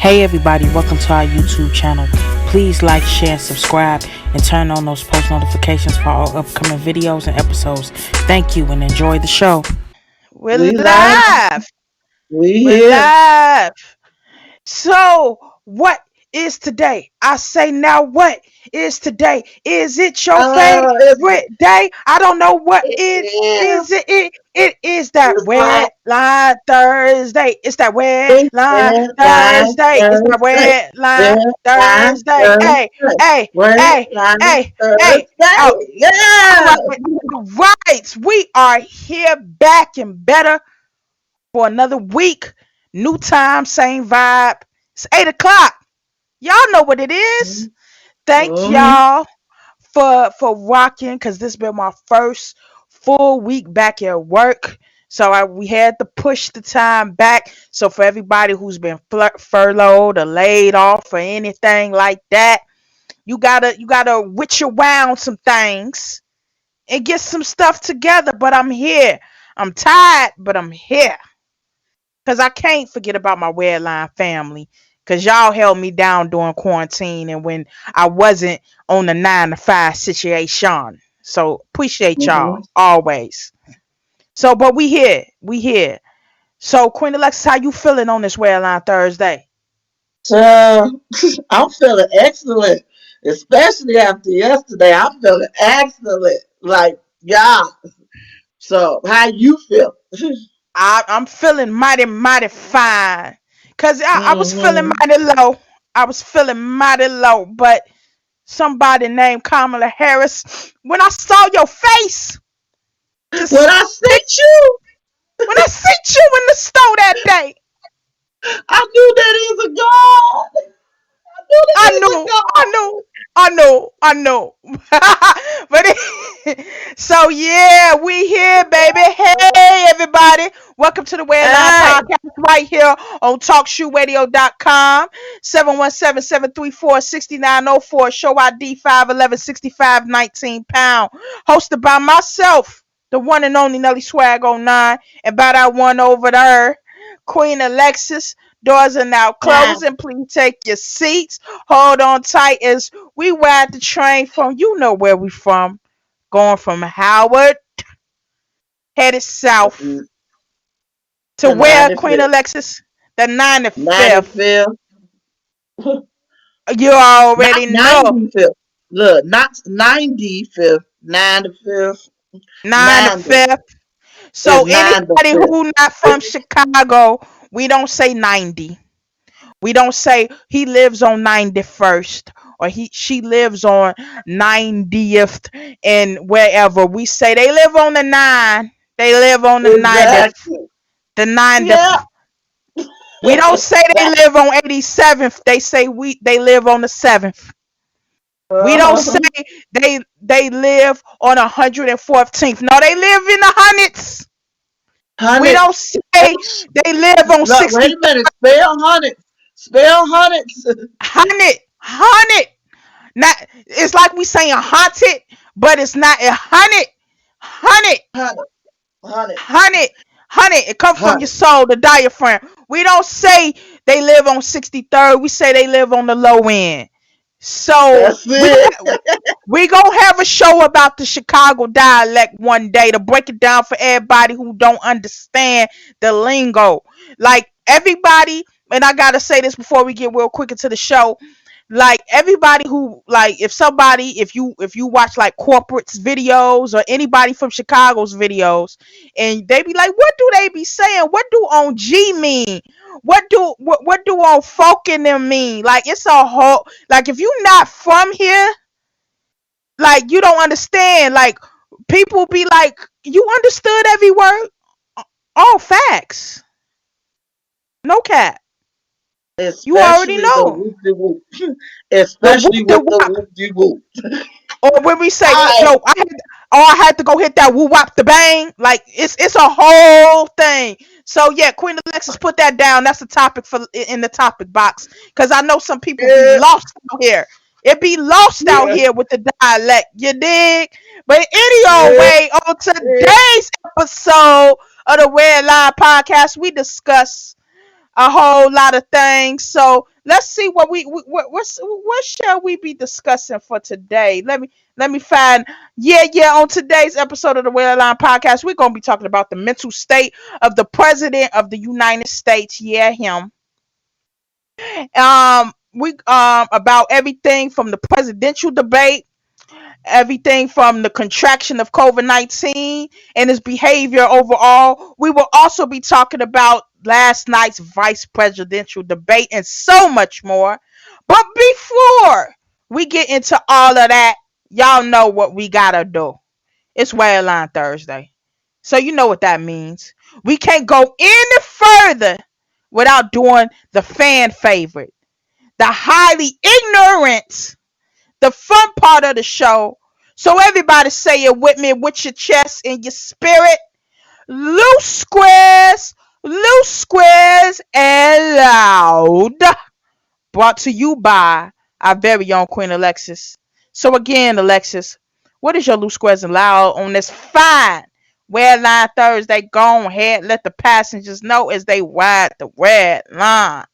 Hey everybody, welcome to our YouTube channel. Please like, share, subscribe, and turn on those post notifications for our upcoming videos and episodes. Thank you and enjoy the show. We're We live. live. We We're here. live. So, what is today? I say now, what is today? Is it your It's favorite day? I don't know what it it is. is. It is that It's like red line Thursday. It's that red it's line red line Thursday. It's that Thursday. red line Red line Thursday. Hey, Thursday. hey, Red hey, line hey, hey. Oh, Thursday. all Yeah. right. We are here back and better for another week. New time, same vibe. It's 8 o'clock. Y'all know what it is. Thank Mm-hmm. y'all for rocking because this been my first full week back at work. So we had to push the time back. So for everybody who's been furloughed or laid off or anything like that, you gotta witch around some things and get some stuff together. But I'm here. I'm tired, but I'm here. Cause I can't forget about my Redline family. Cause y'all held me down during quarantine and when I wasn't on the 9 to 5 situation. So appreciate Mm-hmm. y'all always. So, but we here. We here. So Queen Alexis, how you feeling on this Redline Thursday? So I'm feeling excellent, especially after yesterday. I'm feeling excellent. Like, yeah. So how you feel? I'm feeling mighty fine. Cause I was feeling Mm-hmm. mighty low. I was feeling mighty low. But somebody named Kamala Harris, when I saw your face, When just I sent you, when I seen you in the store that day, I knew that is a God. I knew I that is a knew, I God. knew, I knew. But so yeah, we here, baby. Hey everybody, welcome to the Redline Hey, Podcast right here on TalkShoeRadio.com. 717-734-6904. Show ID 511-6519 pound. Hosted by myself, the one and only Nelly Swag 09, and by that one over there, Queen Alexis. Doors are now hey. closing. Please take your seats. Hold on tight as we ride the train from you know where we from. Going from Howard, headed south to To where Queen 95th. Alexis? The 95th. 95th. You Not already know. 95th. Look, not 95th. 95th. 90 95th. is So anybody 95th. who not from Chicago, we don't say 90. We don't say he lives on 91st or she lives on 90th and wherever. We say they live on the 9. They live on the 90th. Exactly. The Yeah. 90th. We don't say they That, live on 87th. They say they live on the 7th. We don't say uh-huh. they live on 114th. No, they live in the hundreds. We don't Hundreds. say they live on Look, wait 60 a minute. Spell hundreds. Spell hundreds. hundred. Not it's like we saying haunted, but it's not a hundred. Hundred. Hundred. Hundred. Hundred. Hundred. It comes from your Hundred. soul, the diaphragm. We don't say they live on 63rd. We say they live on the low end. So That's it. we gonna have a show about the Chicago dialect one day to break it down for everybody who don't understand the lingo. Like everybody, and I gotta say this before we get real quick into the show. Like everybody who like if you watch like corporates videos or anybody from Chicago's videos and they be like, what do they be saying? What do on G mean? What do on folk in them mean? Like it's a whole like if you not from here, like you don't understand. Like people be like, you understood every word? All facts. No cap. You already Especially the know. whoop de whoop. The Especially whoop the with the wop. whoop de whoop. Or when we say, I yo, I had to go hit that woo wop the bang. Like it's a whole thing. So yeah, Queen Alexis, put that down. That's the topic for in the topic box because I know some people be yeah, lost out here. It be lost out yeah, here with the dialect. You dig? But any old yeah, way, on yeah. today's episode of the Red Line Podcast, we discuss. a whole lot of things. So let's see what what shall we be discussing for today. Let me find. Yeah. On today's episode of the Redline podcast, we're gonna be talking about the mental state of the president of the United States. Yeah, him. We about everything from the presidential debate, everything from the contraction of COVID-19 and its behavior overall. We will also be talking about last night's vice presidential debate and so much more. But before we get into all of that, y'all know what we gotta do. It's Wildline Thursday. So you know what that means. We can't go any further without doing the fan favorite, the highly ignorant, the fun part of the show. So everybody say it with me, with your chest and your spirit. Loose squares, and loud. Brought to you by our very own Queen Alexis. So again, Alexis, what is your loose squares and loud on this fine red line Thursday? Go ahead, let the passengers know as they ride the red line.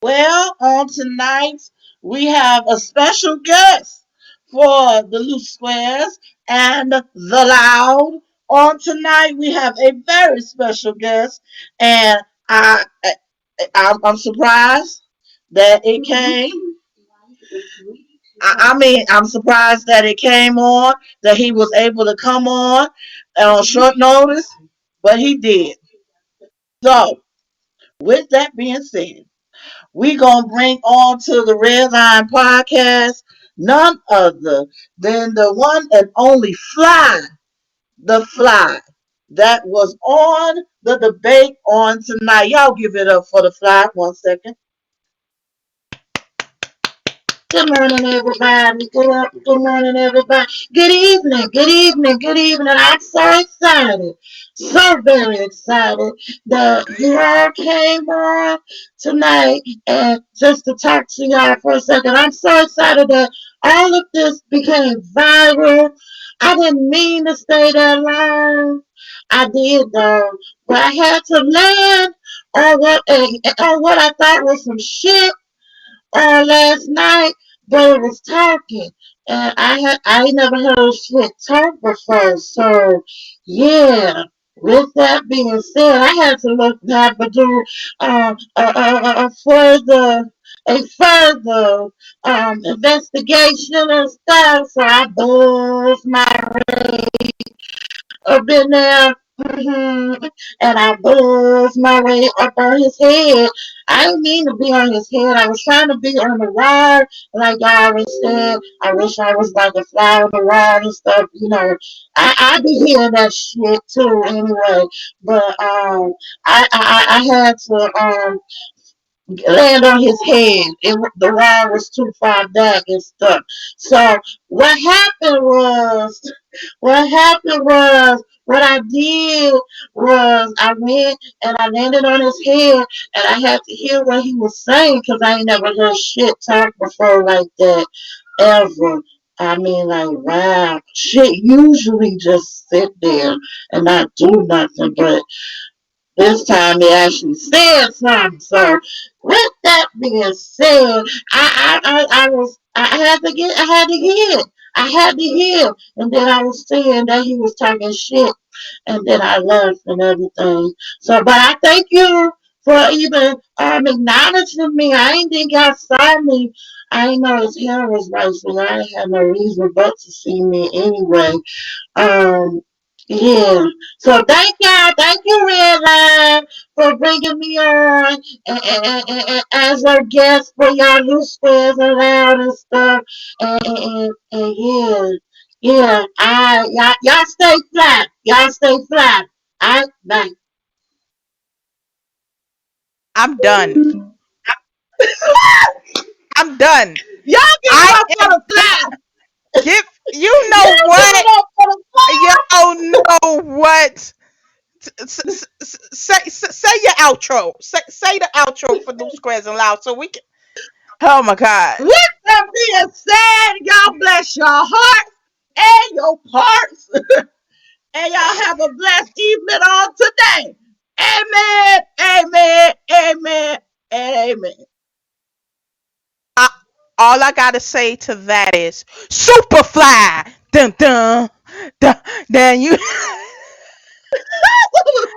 Well, on tonight we have a special guest for the Loose Squares and the Loud. On tonight we have a very special guest, and I'm surprised that it came. I mean, I'm surprised that it came on, that he was able to come on short notice, but he did. So, with that being said, we gonna bring on to the Red Line podcast none other than the one and only the Fly that was on the debate on tonight. Y'all give it up for the Fly 1 second. Good morning, everybody. Good morning, everybody. Good evening. Good evening. Good evening. I'm so excited. So very excited that you all came on tonight. And just to talk to y'all for a second, I'm so excited that all of this became viral. I didn't mean to stay that long. I did though, but I had to land on what I thought was some shit last night, they was talking, and I ain't never heard shit talk before. So yeah. With that being said, I had to have to do a further investigation and stuff. So I buzzed my up in there. And I buzzed my way up on his head. I didn't mean to be on his head. I was trying to be on the wire, like I always said. I wish I was like a fly on the wire and stuff. I be hearing that shit too anyway. But I had to land on his head. The wire was too far back and stuff. So what happened was what I did was I went and I landed on his head, and I had to hear what he was saying because I ain't never heard shit talk before like that ever. I mean, like, wow. Shit usually just sit there and not do nothing, but this time they actually said something. So with that being said, I had to hear it. I had to hear. And then I was saying that he was talking shit, and then I left and everything. So, but I thank you for even acknowledging me. I didn't think y'all saw me. I didn't know his hair was right, so I didn't have no reason but to see me anyway. Um, yeah. So thank you, Redline, for bringing me on and as a guest for y'all loose squares around and stuff. And yeah, yeah. Y'all stay flat. Y'all stay flat. I like. I'm done. I'm done. Y'all give it I up for am the fly. give you know Y'all give what? it up for the You fly. know what? Say your outro. Say the outro for Loose Squares and Loud so we can. Oh my God. With that being said, y'all bless your hearts and your parts. And y'all have a blessed evening on today. Amen. Amen. Amen. Amen. I, all I gotta say to that is Superfly. Dun dun dun. Then you are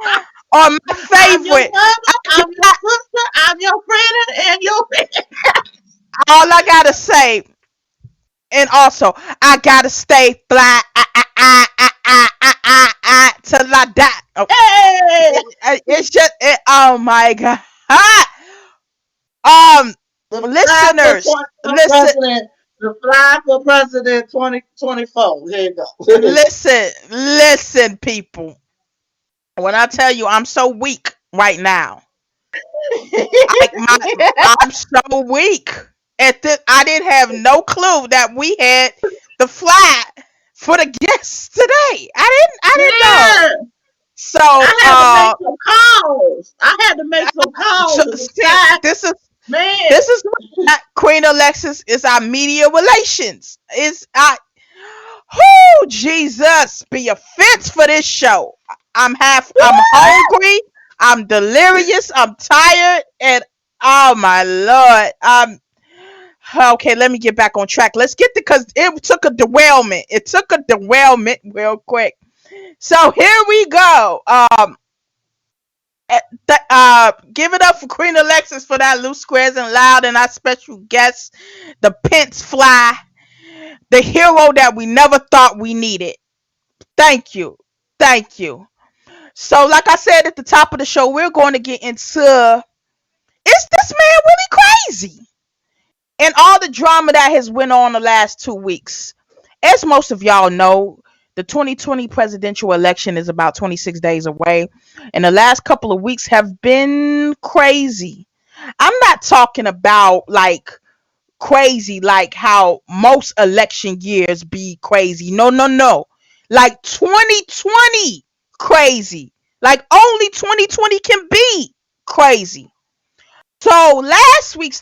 my I'm your favorite. mother. I I'm your got, sister. I'm your friend and your friend. all I gotta say, and also I gotta stay fly. Till I die. Oh, Hey, it's just oh my god. the fly for Listeners, 20, for listen, president. The fly for president 2024. Here you go. listen, people. When I tell you I'm so weak right now, like I'm so weak. At this, I didn't have no clue that we had the flat for the guests today. I didn't know. Yeah, So I had to make some calls. I had to make some calls so, to see, decide, this is man. this is what Queen Alexis is our media relations. Is I who Jesus be a fence for this show. I'm hungry, I'm delirious, I'm tired, and oh my lord. Okay, let me get back on track. Let's get the cause it took a derailment. It took a derailment real quick. So here we go. Give it up for Queen Alexis for that loose squares and loud and our special guest, the Pence Fly, the hero that we never thought we needed. Thank you. Thank you. So, like I said at the top of the show, we're going to get into is this man really crazy? And all the drama that has went on the last 2 weeks. As most of y'all know, the 2020 presidential election is about 26 days away, and the last couple of weeks have been crazy. I'm not talking about like crazy like how most election years be crazy. No, no, no. Like 2020 crazy. Like only 2020 can be crazy. So last week's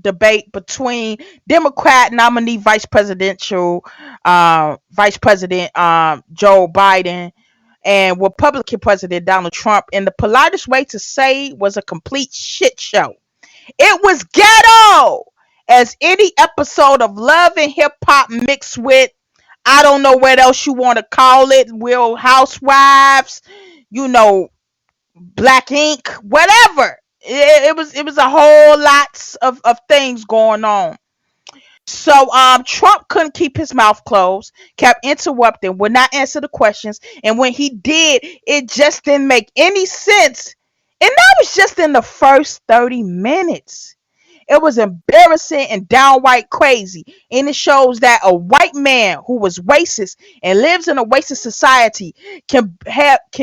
debate between Democrat nominee Vice President Joe Biden and Republican President Donald Trump, in the politest way to say, was a complete shit show. It was ghetto, as any episode of Love and Hip Hop mixed with, I don't know what else you want to call it, Real Housewives, you know, Black Ink, whatever. It was a whole lots of things going on. So Trump couldn't keep his mouth closed, kept interrupting, would not answer the questions, and when he did, it just didn't make any sense. And that was just in the first 30 minutes. It was embarrassing and downright crazy. And it shows that a white man who was racist and lives in a racist society can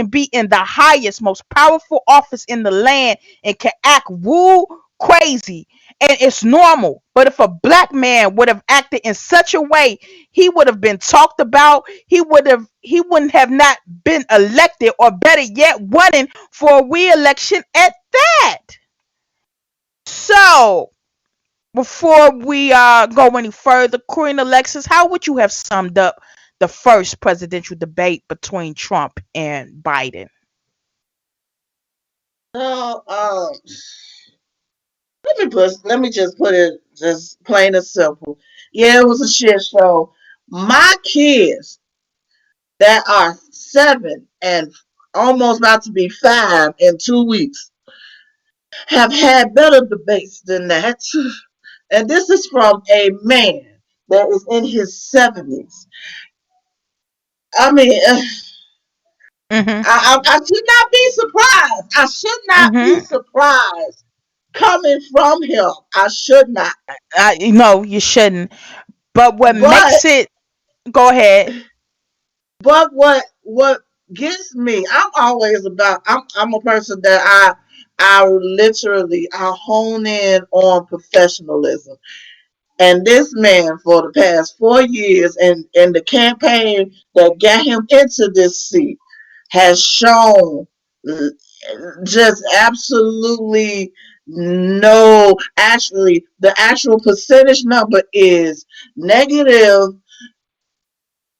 be in the highest, most powerful office in the land and can act woo crazy. And it's normal. But if a black man would have acted in such a way, he would have been talked about. He wouldn't have not been elected, or better yet, running for a re-election at that. So before we go any further, Queen Alexis, how would you have summed up the first presidential debate between Trump and Biden? So, let me just put it just plain and simple. Yeah, it was a shit show. My kids that are 7 and almost about to be 5 in 2 weeks have had better debates than that. And this is from a man that is in his 70s. I mean, Mm-hmm. I should not be surprised. I should not be Mm-hmm. surprised coming from him. I should not. No, you shouldn't. But what But makes it go ahead. what gets me, I'm a person that I hone in on professionalism. And this man, for the past 4 years, and the campaign that got him into this seat, has shown just absolutely no. Actually, the actual percentage number is negative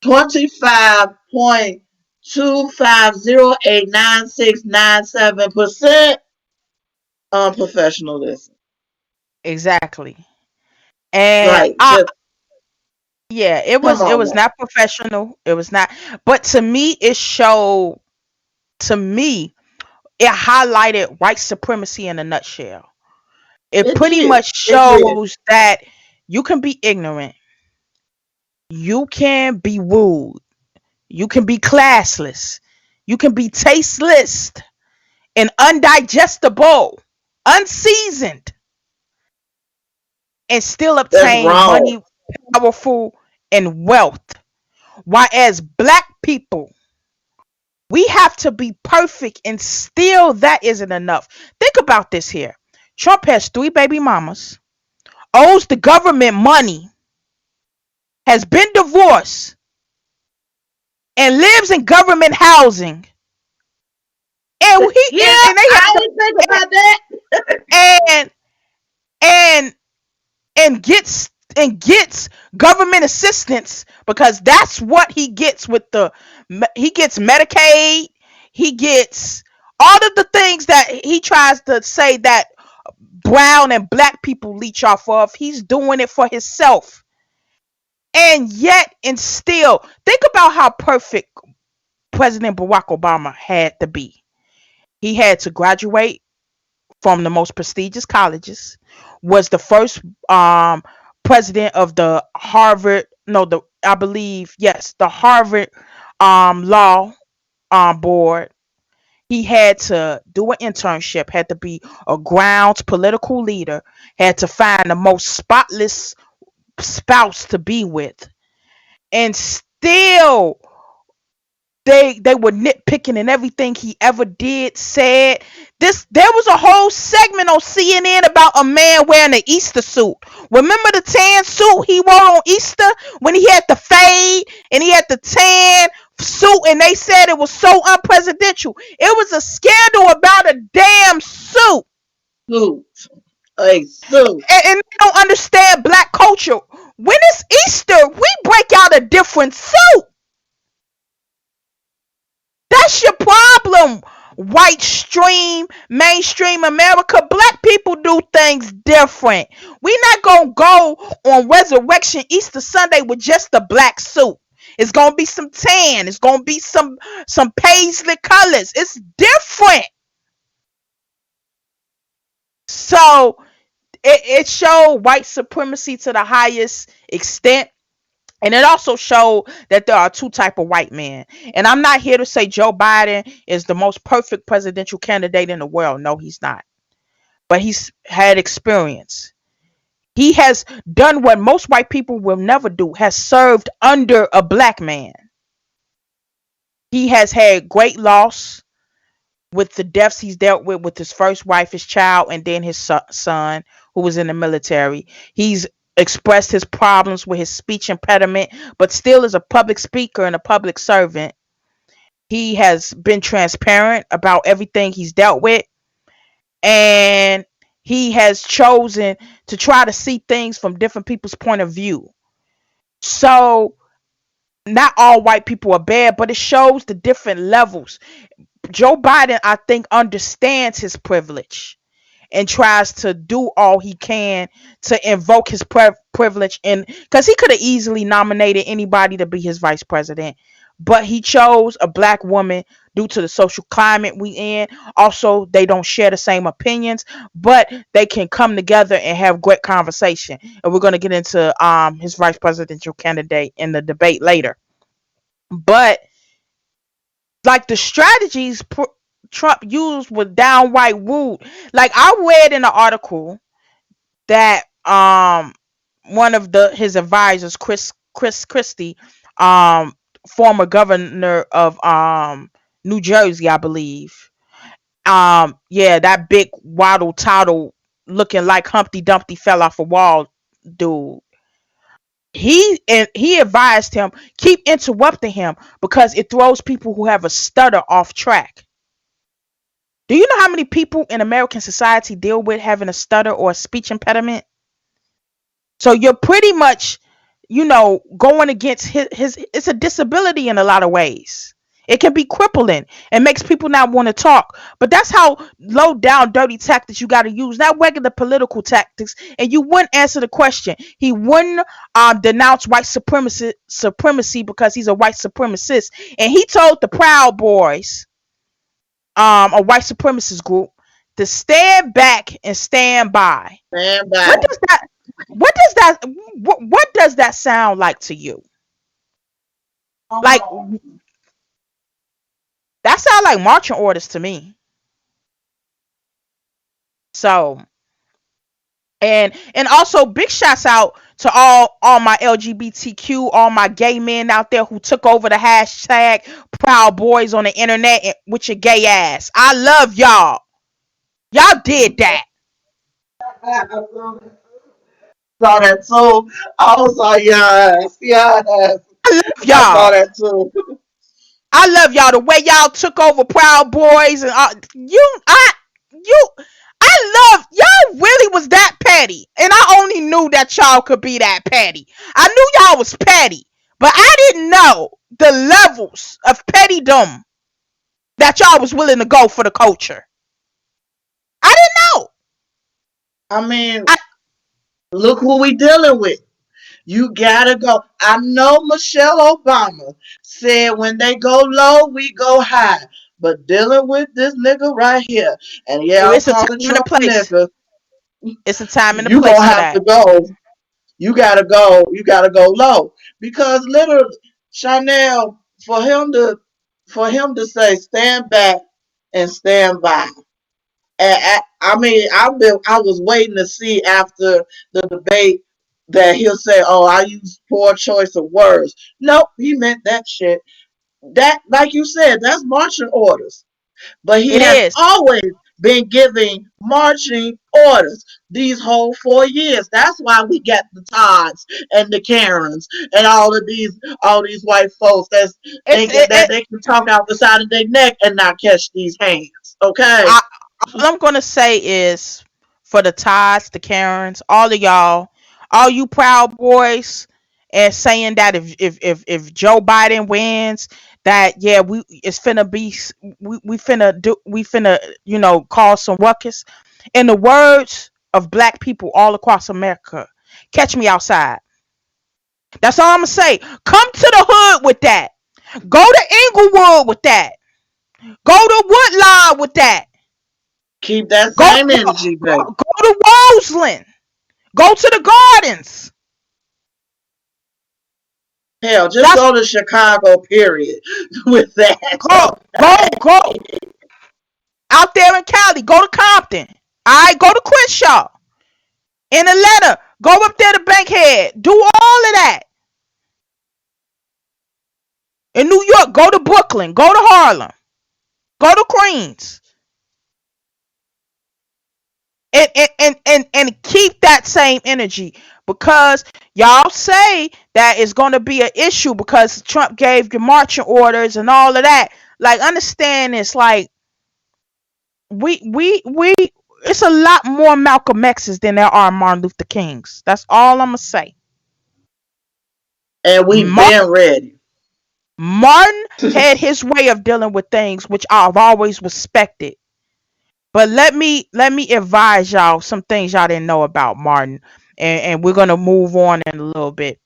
25.2%. 250,896,97% unprofessionalism. Exactly. And Like, just yeah, it come was it on was now. not professional. It was not, but to me it showed, to me it highlighted white supremacy in a nutshell. It It pretty did. much It did. shows that you can be ignorant, you can be rude, you can be classless, you can be tasteless and undigestible, unseasoned, and still That's obtain wrong. money, powerful, and wealth. While as black people, we have to be perfect, and still that isn't enough. Think about this here. Trump has 3 baby mamas, owes the government money, has been divorced, and lives in government housing. And Yeah, they have I didn't think about that. and and and gets government assistance, because that's what he gets with the, he gets Medicaid, he gets all of the things that he tries to say that brown and black people leech off of. He's doing it for himself. And yet and still, think about how perfect President Barack Obama had to be. He had to graduate from the most prestigious colleges, was the first president of the Harvard, no, the, I believe, yes, the Harvard law board. He had to do an internship, had to be a grounds political leader, had to find the most spotless spouse to be with. And still they were nitpicking in everything he ever did, said. There was a whole segment on CNN about a man wearing an Easter suit. Remember the tan suit he wore on Easter when he had the fade and he had the tan suit, and they said it was so unpresidential. It was a scandal about a damn suit. Suit. A suit. And they don't understand black culture. When it's Easter, we break out a different suit. That's your problem. White stream, mainstream America, black people do things different. We not gonna go on Resurrection Easter Sunday with just the black suit. It's gonna be some tan. It's gonna be some paisley colors. It's different. So it showed white supremacy to the highest extent. And it also showed that there are two type of white men. And I'm not here to say Joe Biden is the most perfect presidential candidate in the world. No, he's not. But he's had experience. He has done what most white people will never do, has served under a black man. He has had great loss with the deaths he's dealt with his first wife, his child, and then his son, who was in the military. He's expressed his problems with his speech impediment, but still is a public speaker and a public servant. He has been transparent about everything he's dealt with, and he has chosen to try to see things from different people's point of view. So not all white people are bad, but it shows the different levels. Joe Biden, I think, understands his privilege and tries to do all he can to invoke his privilege, and because he could have easily nominated anybody to be his vice president, but he chose a black woman due to the social climate we in. Also, they don't share the same opinions, but they can come together and have great conversation. And we're going to get into his vice presidential candidate in the debate later. But like the strategies Trump used were downright rude. Like I read in an article that one of his advisors, Chris Christie, um former governor of New Jersey, I believe. Yeah, that big waddle toddle looking like Humpty Dumpty fell off a wall dude. He advised him, keep interrupting him because it throws people who have a stutter off track. Do you know how many people in American society deal with having a stutter or a speech impediment? So you're pretty much, going against his it's a disability in a lot of ways. It can be crippling and makes people not want to talk. But that's how low down, dirty tactics you got to use, not regular political tactics. And you wouldn't answer the question. He wouldn't denounce white supremacy because he's a white supremacist. And he told the Proud Boys, a white supremacist group, to stand back and stand by. Stand by. What does that? What does that? What does that sound like to you? Like that sound like marching orders to me. So and also big shouts out to all my LGBTQ, all my gay men out there who took over the hashtag Proud Boys on the internet with your gay ass. I love y'all. Y'all did that. Saw that too. I was like, yes, yes. I love I saw y'all. that too. I love y'all. The way y'all took over Proud Boys and you. I love y'all. Really was that petty, and I only knew that y'all could be that petty. I knew y'all was petty, but I didn't know the levels of pettydom that y'all was willing to go for the culture. I didn't know. I mean, I, look who we dealing with. You gotta go. I know Michelle Obama said when they go low, we go high. But dealing with this nigga right here, and yeah, I'm it's a time calling and a Trump a place. nigga, It's a time and a you place gonna for have that. to go. You gotta go low. Because literally, Chanel, for him to say stand back and stand by. And I mean, I was waiting to see after the debate that he'll say, "Oh, I used poor choice of words." Nope, he meant that shit. That, like you said, that's marching orders. But he It has is. always been giving marching orders these whole 4 years. That's why we got the Todds and the Karens and all these white folks that's It's thinking it, that it, they can talk out the side of their neck and not catch these hands. Okay. I, all I'm gonna say is for the Tods, the Karens, all of y'all, all you Proud Boys, and saying that if Joe Biden wins, that yeah we it's finna be we finna cause some ruckus. In the words of black people all across America, catch me outside. That's all I'm gonna say. Come to the hood with that. Go to Inglewood with that. Go to Woodlawn with that. Keep that Go, same go, energy, baby. go to Roseland. Go to the gardens. Hell, just That's go to Chicago, period, with that. go out there in Cali. Go to Compton. All right, go to Crenshaw. In Atlanta, go up there to Bankhead. Do all of that. In New York, go to Brooklyn. Go to Harlem. Go to Queens. And keep that same energy because y'all say that it's going to be an issue because Trump gave you marching orders and all of that. Like, understand this. Like, we it's a lot more Malcolm X's than there are Martin Luther Kings. That's all I'm gonna say. And we've Martin, been ready. Martin had his way of dealing with things, which I've always respected. But let me advise y'all some things y'all didn't know about Martin, and we're gonna move on in a little bit.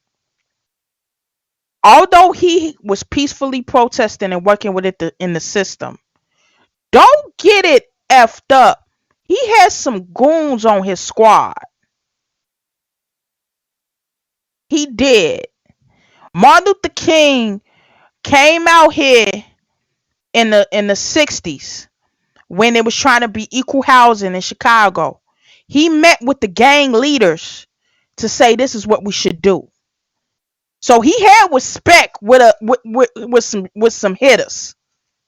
Although he was peacefully protesting and working with it in the system, don't get it effed up. He has some goons on his squad. He did. Martin Luther King came out here in the 60s when it was trying to be equal housing in Chicago. He met with the gang leaders to say this is what we should do. So he had respect with some hitters.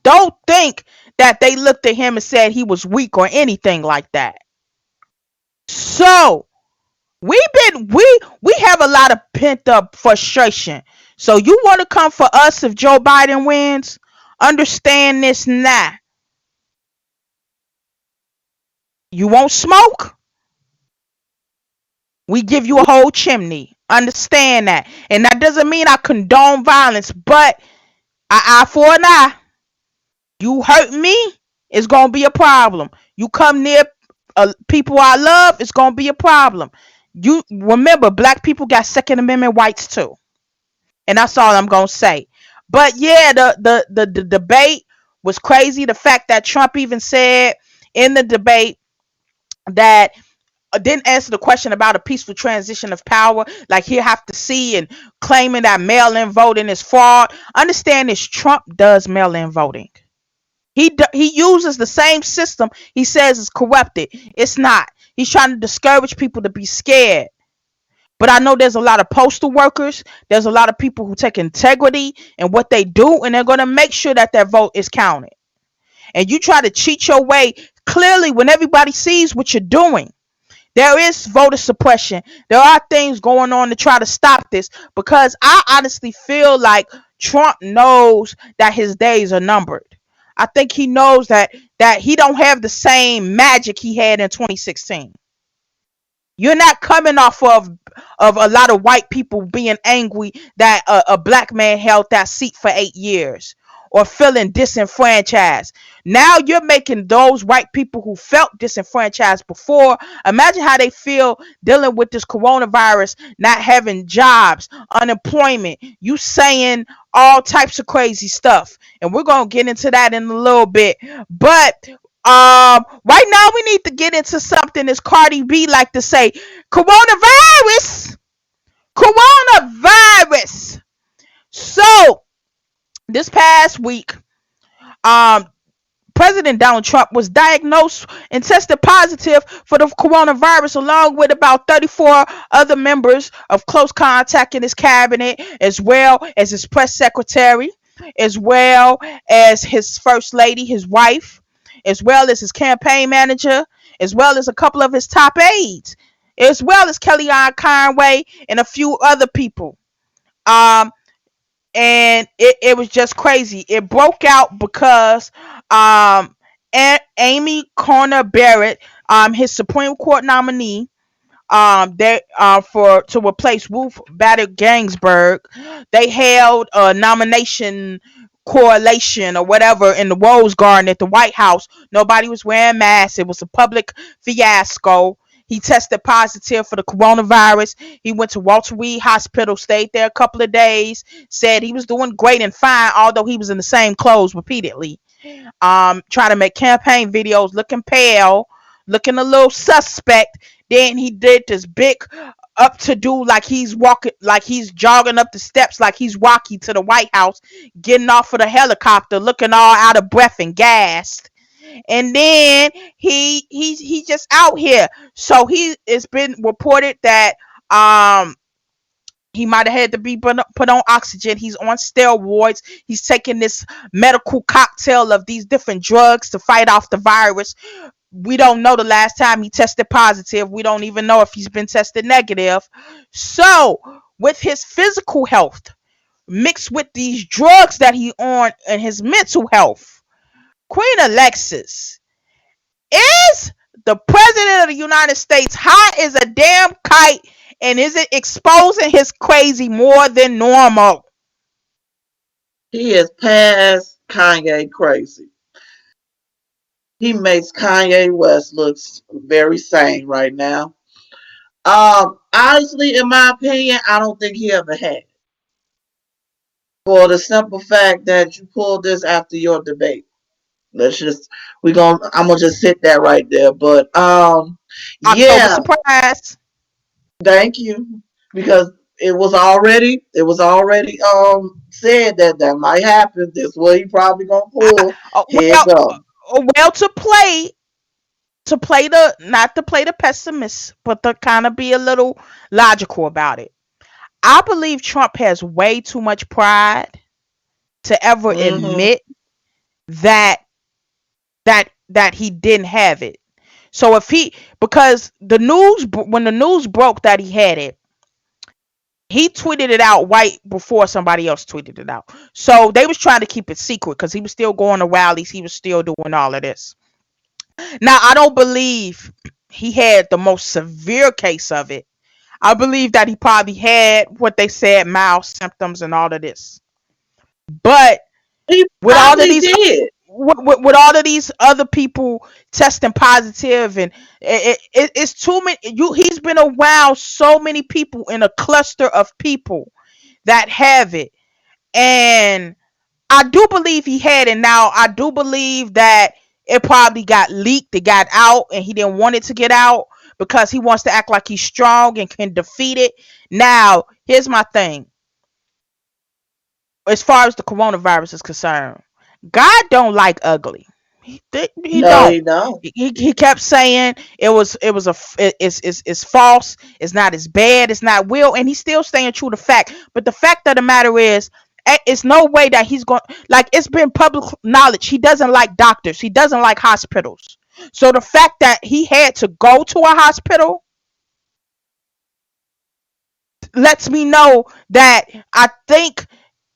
Don't think that they looked at him and said he was weak or anything like that. So we have a lot of pent up frustration. So you want to come for us if Joe Biden wins? Understand this now. You won't smoke? We give you a whole chimney. Understand that. And that doesn't mean I condone violence, but an eye for an eye. You hurt me, it's gonna be a problem. You come near people I love, it's gonna be a problem. You remember, black people got Second Amendment rights too, and that's all I'm gonna say. But yeah, the debate was crazy. The fact that Trump even said in the debate that didn't answer the question about a peaceful transition of power, like he have to see, and claiming that mail-in voting is fraud. Understand this: Trump does mail-in voting. He uses the same system he says is corrupted. It's not. He's trying to discourage people to be scared. But I know there's a lot of postal workers. There's a lot of people who take integrity in what they do, and they're going to make sure that their vote is counted. And you try to cheat your way clearly when everybody sees what you're doing. There is voter suppression. There are things going on to try to stop this, because I honestly feel like Trump knows that his days are numbered. I think he knows that he don't have the same magic he had in 2016. You're not coming off of a lot of white people being angry that a black man held that seat for 8 years, or feeling disenfranchised. Now you're making those white people who felt disenfranchised before, imagine how they feel dealing with this coronavirus, not having jobs, unemployment, you saying all types of crazy stuff. And we're going to get into that in a little bit. But right now we need to get into something as Cardi B like to say: coronavirus, coronavirus. So this past week, um President Donald Trump was diagnosed and tested positive for the coronavirus, along with about 34 other members of close contact in his cabinet, as well as his press secretary, as well as his first lady, his wife, as well as his campaign manager, as well as a couple of his top aides, as well as Kellyanne Conway and a few other people. Um, and it was just crazy. It broke out because Amy Coney Barrett, his Supreme Court nominee, they for to replace Ruth Bader Ginsburg, they held a nomination correlation or whatever in the Rose Garden at the White House. Nobody was wearing masks. It was a public fiasco. He tested positive for the coronavirus. He went to Walter Reed Hospital, stayed there a couple of days, said he was doing great and fine, although he was in the same clothes repeatedly. Trying to make campaign videos, looking pale, looking a little suspect. Then he did this big up to do, like he's walking, like he's jogging up the steps, like he's walking to the White House, getting off of the helicopter, looking all out of breath and gassed. And then he just out here. So it's been reported that he might have had to be put on oxygen. He's on steroids. He's taking this medical cocktail of these different drugs to fight off the virus. We don't know the last time he tested positive. We don't even know if he's been tested negative. So, with his physical health mixed with these drugs that he on and his mental health, Queen Alexis, is the president of the United States hot as a damn kite, and is it exposing his crazy more than normal? He is past Kanye crazy. He makes Kanye West look very sane right now. Honestly, in my opinion, I don't think he ever had it. For the simple fact that you pulled this after your debate. I'm gonna just sit that right there. But October yeah, surprise. thank you. Because it was already said that that might happen. This is what he probably gonna pull. Oh, Here it go. well, to play the, not to play the pessimist, but to kind of be a little logical about it. I believe Trump has way too much pride to ever Mm-hmm. admit that that he didn't have it. So if he, because when the news broke that he had it, he tweeted it out right before somebody else tweeted it out. So they was trying to keep it secret because he was still going to rallies, he was still doing all of this. Now I don't believe he had the most severe case of it. I believe that he probably had what they said, mild symptoms and all of this. But He with all of probably these did. with all of these other people testing positive, and it's too many. He's been around so many people in a cluster of people that have it, and I do believe he had it. Now I do believe that it probably got leaked, it got out, and he didn't want it to get out because he wants to act like he's strong and can defeat it. Now here's my thing: as far as the coronavirus is concerned, God don't like ugly. He No, don't. he don't. He kept saying it's false. It's not as bad. It's not real, and he's still staying true to fact. But the fact of the matter is, it's no way that he's going. Like, it's been public knowledge. He doesn't like doctors. He doesn't like hospitals. So the fact that he had to go to a hospital lets me know that I think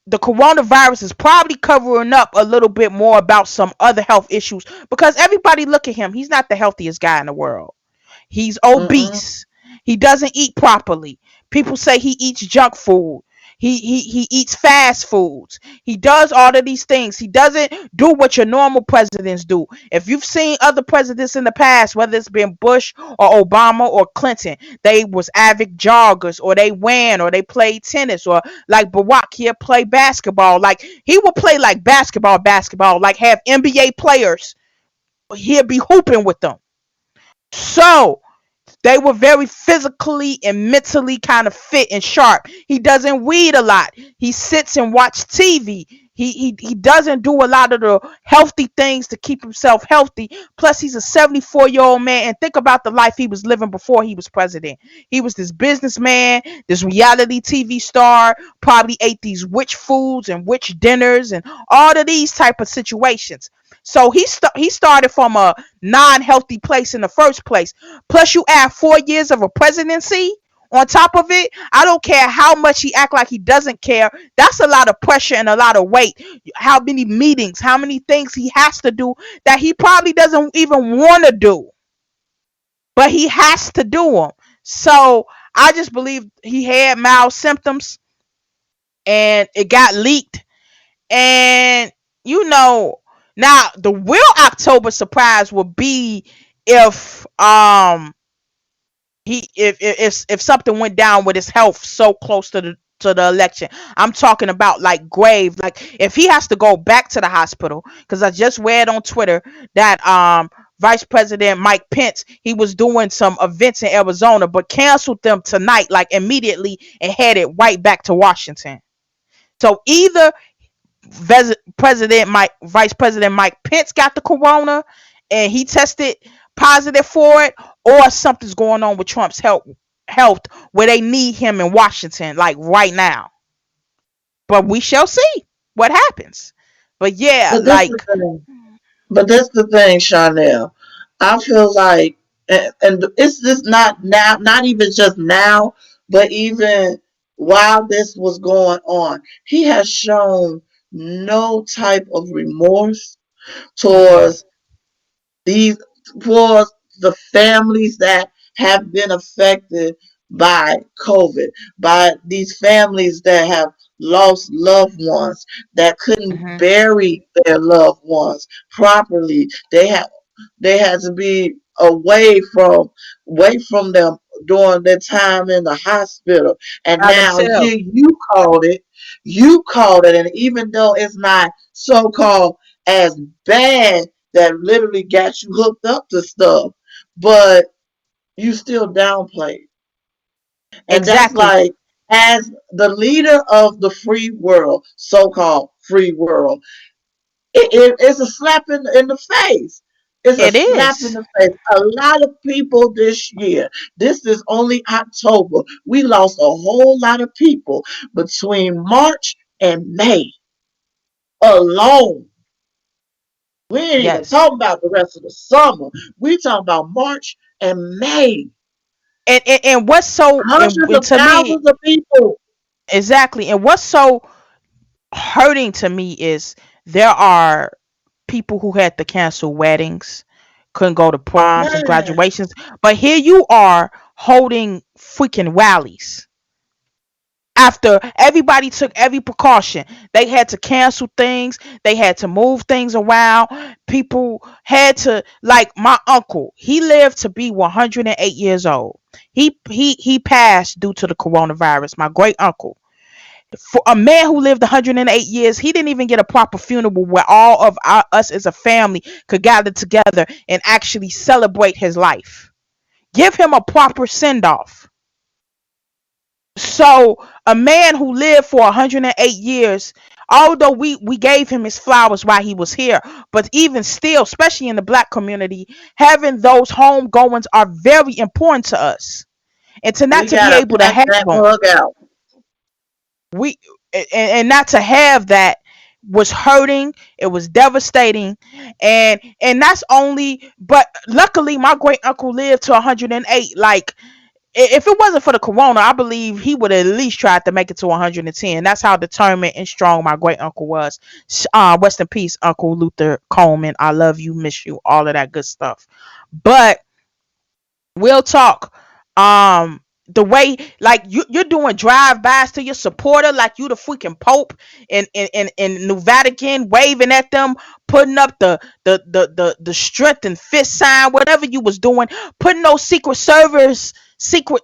the coronavirus is probably covering up a little bit more about some other health issues, because everybody look at him. He's not the healthiest guy in the world. He's Mm-mm. obese. He doesn't eat properly. People say he eats junk food. He eats fast foods. He does all of these things. He doesn't do what your normal presidents do. If you've seen other presidents in the past, whether it's been Bush or Obama or Clinton, they was avid joggers, or they ran, or they played tennis, or like Barack, he'll play basketball. Like, he will play like basketball, like have NBA players. He'll be hooping with them. So they were very physically and mentally kind of fit and sharp. He doesn't read a lot. He sits and watch TV. He doesn't do a lot of the healthy things to keep himself healthy. Plus, he's a 74-year-old man. And think about the life he was living before he was president. He was this businessman, this reality TV star, probably ate these witch foods and witch dinners and all of these type of situations. So he started from a non-healthy place in the first place. Plus, you add 4 years of a presidency on top of it. I don't care how much he act like he doesn't care. That's a lot of pressure and a lot of weight. How many meetings, how many things he has to do that he probably doesn't even want to do, but he has to do them. So I just believe he had mild symptoms, and it got leaked. And you know, now the real October surprise would be if if something went down with his health so close to the election. I'm talking about like grave, like if he has to go back to the hospital, because I just read on Twitter that Vice President Mike Pence, he was doing some events in Arizona but canceled them tonight, like immediately, and headed right back to Washington. So either Vice President Mike Pence got the corona and he tested positive for it, or something's going on with Trump's health where they need him in Washington like right now. But we shall see what happens. But yeah, But this is like, the thing. But that's the thing, Chanel. I feel like, and it's just not now, not even just now, but even while this was going on, he has shown no type of remorse mm-mm, towards these for the families that have been affected by COVID, by these families that have lost loved ones that couldn't mm-hmm, bury their loved ones properly. They had to be away from them during their time in the hospital. And by now themselves. here you called it, and even though it's not so called as bad that literally got you hooked up to stuff, but you still downplay. And that's Exactly. like, as the leader of the free world, so-called free world, it's a slap in the face. It's a It slap in is. the face. A lot of people this year, this is only October. We lost a whole lot of people between March and May alone. We ain't even Yes. talking about the rest of the summer. We talking about March and May. And what's so, Hundreds and of to me, thousands of people. exactly, and what's so hurting to me is there are people who had to cancel weddings, couldn't go to proms and Man, graduations, but here you are holding freaking rallies. After everybody took every precaution, they had to cancel things, they had to move things around. People had to, like my uncle, he lived to be 108 years old. He passed due to the coronavirus. My great uncle, for a man who lived 108 years, he didn't even get a proper funeral where all of us as a family could gather together and actually celebrate his life. Give him a proper send off. So a man who lived for 108 years, although we gave him his flowers while he was here, but even still, especially in the black community, having those home goings are very important to us. And to not We to be gotta able to pack have that them, mug out. we and not to have that was hurting. It was devastating. And that's only, but luckily my great uncle lived to 108. Like, if it wasn't for the corona, I believe he would have at least tried to make it to 110. That's how determined and strong my great uncle was. Rest in peace, Uncle Luther Coleman. I love you, miss you, all of that good stuff. But we'll talk. The way, like, you're doing drive-bys to your supporter like you the freaking Pope in New Vatican, waving at them, putting up the strength and fist sign, whatever you was doing, putting those secret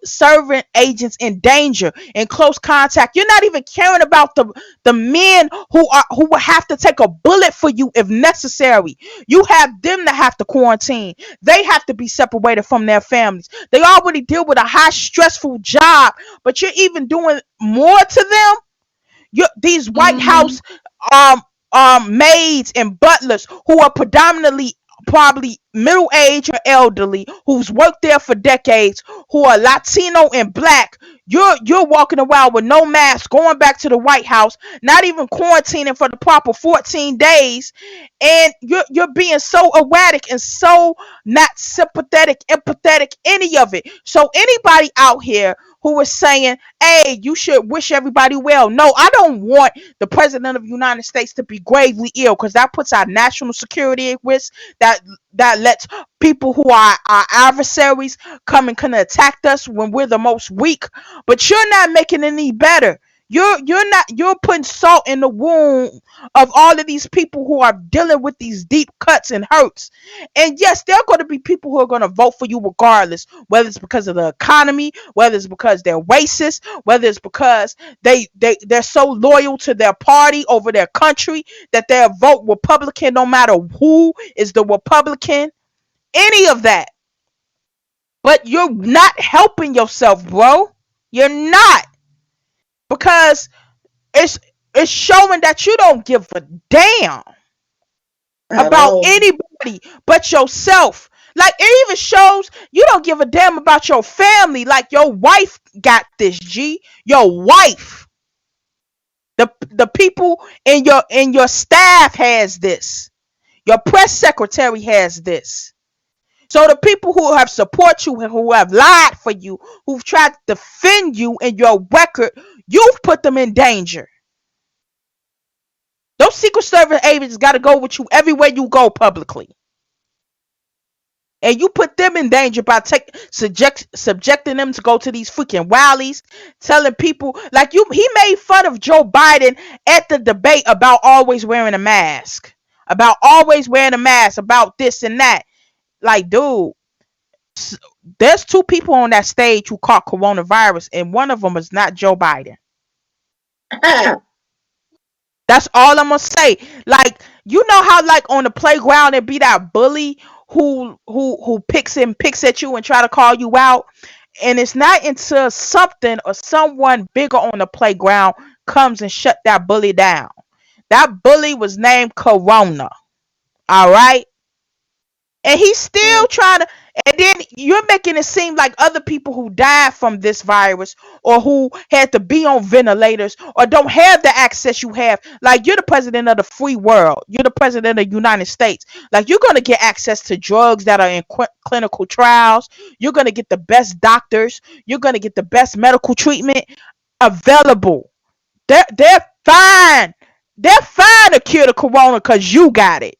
servant agents in danger, in close contact. You're not even caring about the men who will have to take a bullet for you if necessary. You have them to have to quarantine. They have to be separated from their families. They already deal with a high stressful job, but you're even doing more to them. These White Mm-hmm. House um maids and butlers who are predominantly probably middle aged or elderly, who's worked there for decades, who are Latino and black. You're walking around with no mask, going back to the White House, not even quarantining for the proper 14 days, and you're being so erratic and so not sympathetic, empathetic, any of it. So anybody out here who is saying, hey, you should wish everybody well. No, I don't want the president of the United States to be gravely ill, because that puts our national security at risk. That lets people who are our adversaries come and can attack us when we're the most weak. But you're not making it any better. You're putting salt in the wound of all of these people who are dealing with these deep cuts and hurts. And yes, there are going to be people who are going to vote for you regardless, whether it's because of the economy, whether it's because they're racist, whether it's because they're so loyal to their party over their country that they'll vote Republican no matter who is the Republican, any of that. But you're not helping yourself, bro. You're not, because it's it's showing that you don't give a damn At about all. anybody but yourself. Like, it even shows you don't give a damn about your family. Like, your wife got this, G. Your wife. The people in your staff has this. Your press secretary has this. So the people who have support you and who have lied for you, who've tried to defend you in your record, you've put them in danger. Those Secret Service agents got to go with you everywhere you go publicly. And you put them in danger by subjecting them to go to these freaking rallies, telling people, like, he made fun of Joe Biden at the debate about always wearing a mask, about this and that. Like, dude, there's two people on that stage who caught coronavirus, and one of them is not Joe Biden. That's all I'm gonna say. Like, you know how, like, on the playground there be that bully who picks at you and try to call you out, and it's not until something or someone bigger on the playground comes and shut that bully down. That bully was named Corona. All right. And he's still trying to, and then you're making it seem like other people who died from this virus, or who had to be on ventilators, or don't have the access you have. Like, you're the president of the free world. You're the president of the United States. Like, you're going to get access to drugs that are in clinical trials. You're going to get the best doctors. You're going to get the best medical treatment available. They're fine. They're fine to cure the corona because you got it.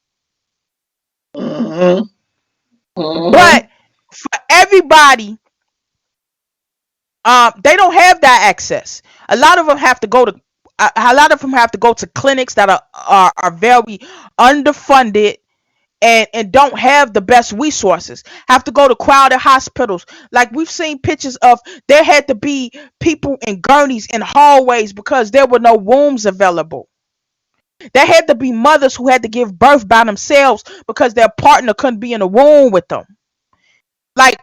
Mm-hmm. Mm-hmm. But for everybody They don't have that access. A lot of them have to go to a lot of them have to go to clinics that are very underfunded and don't have the best resources. Have to go to crowded hospitals. Like we've seen pictures of, there had to be people in gurneys in hallways because there were no rooms available. There had to be mothers who had to give birth by themselves because their partner couldn't be in a room with them. Like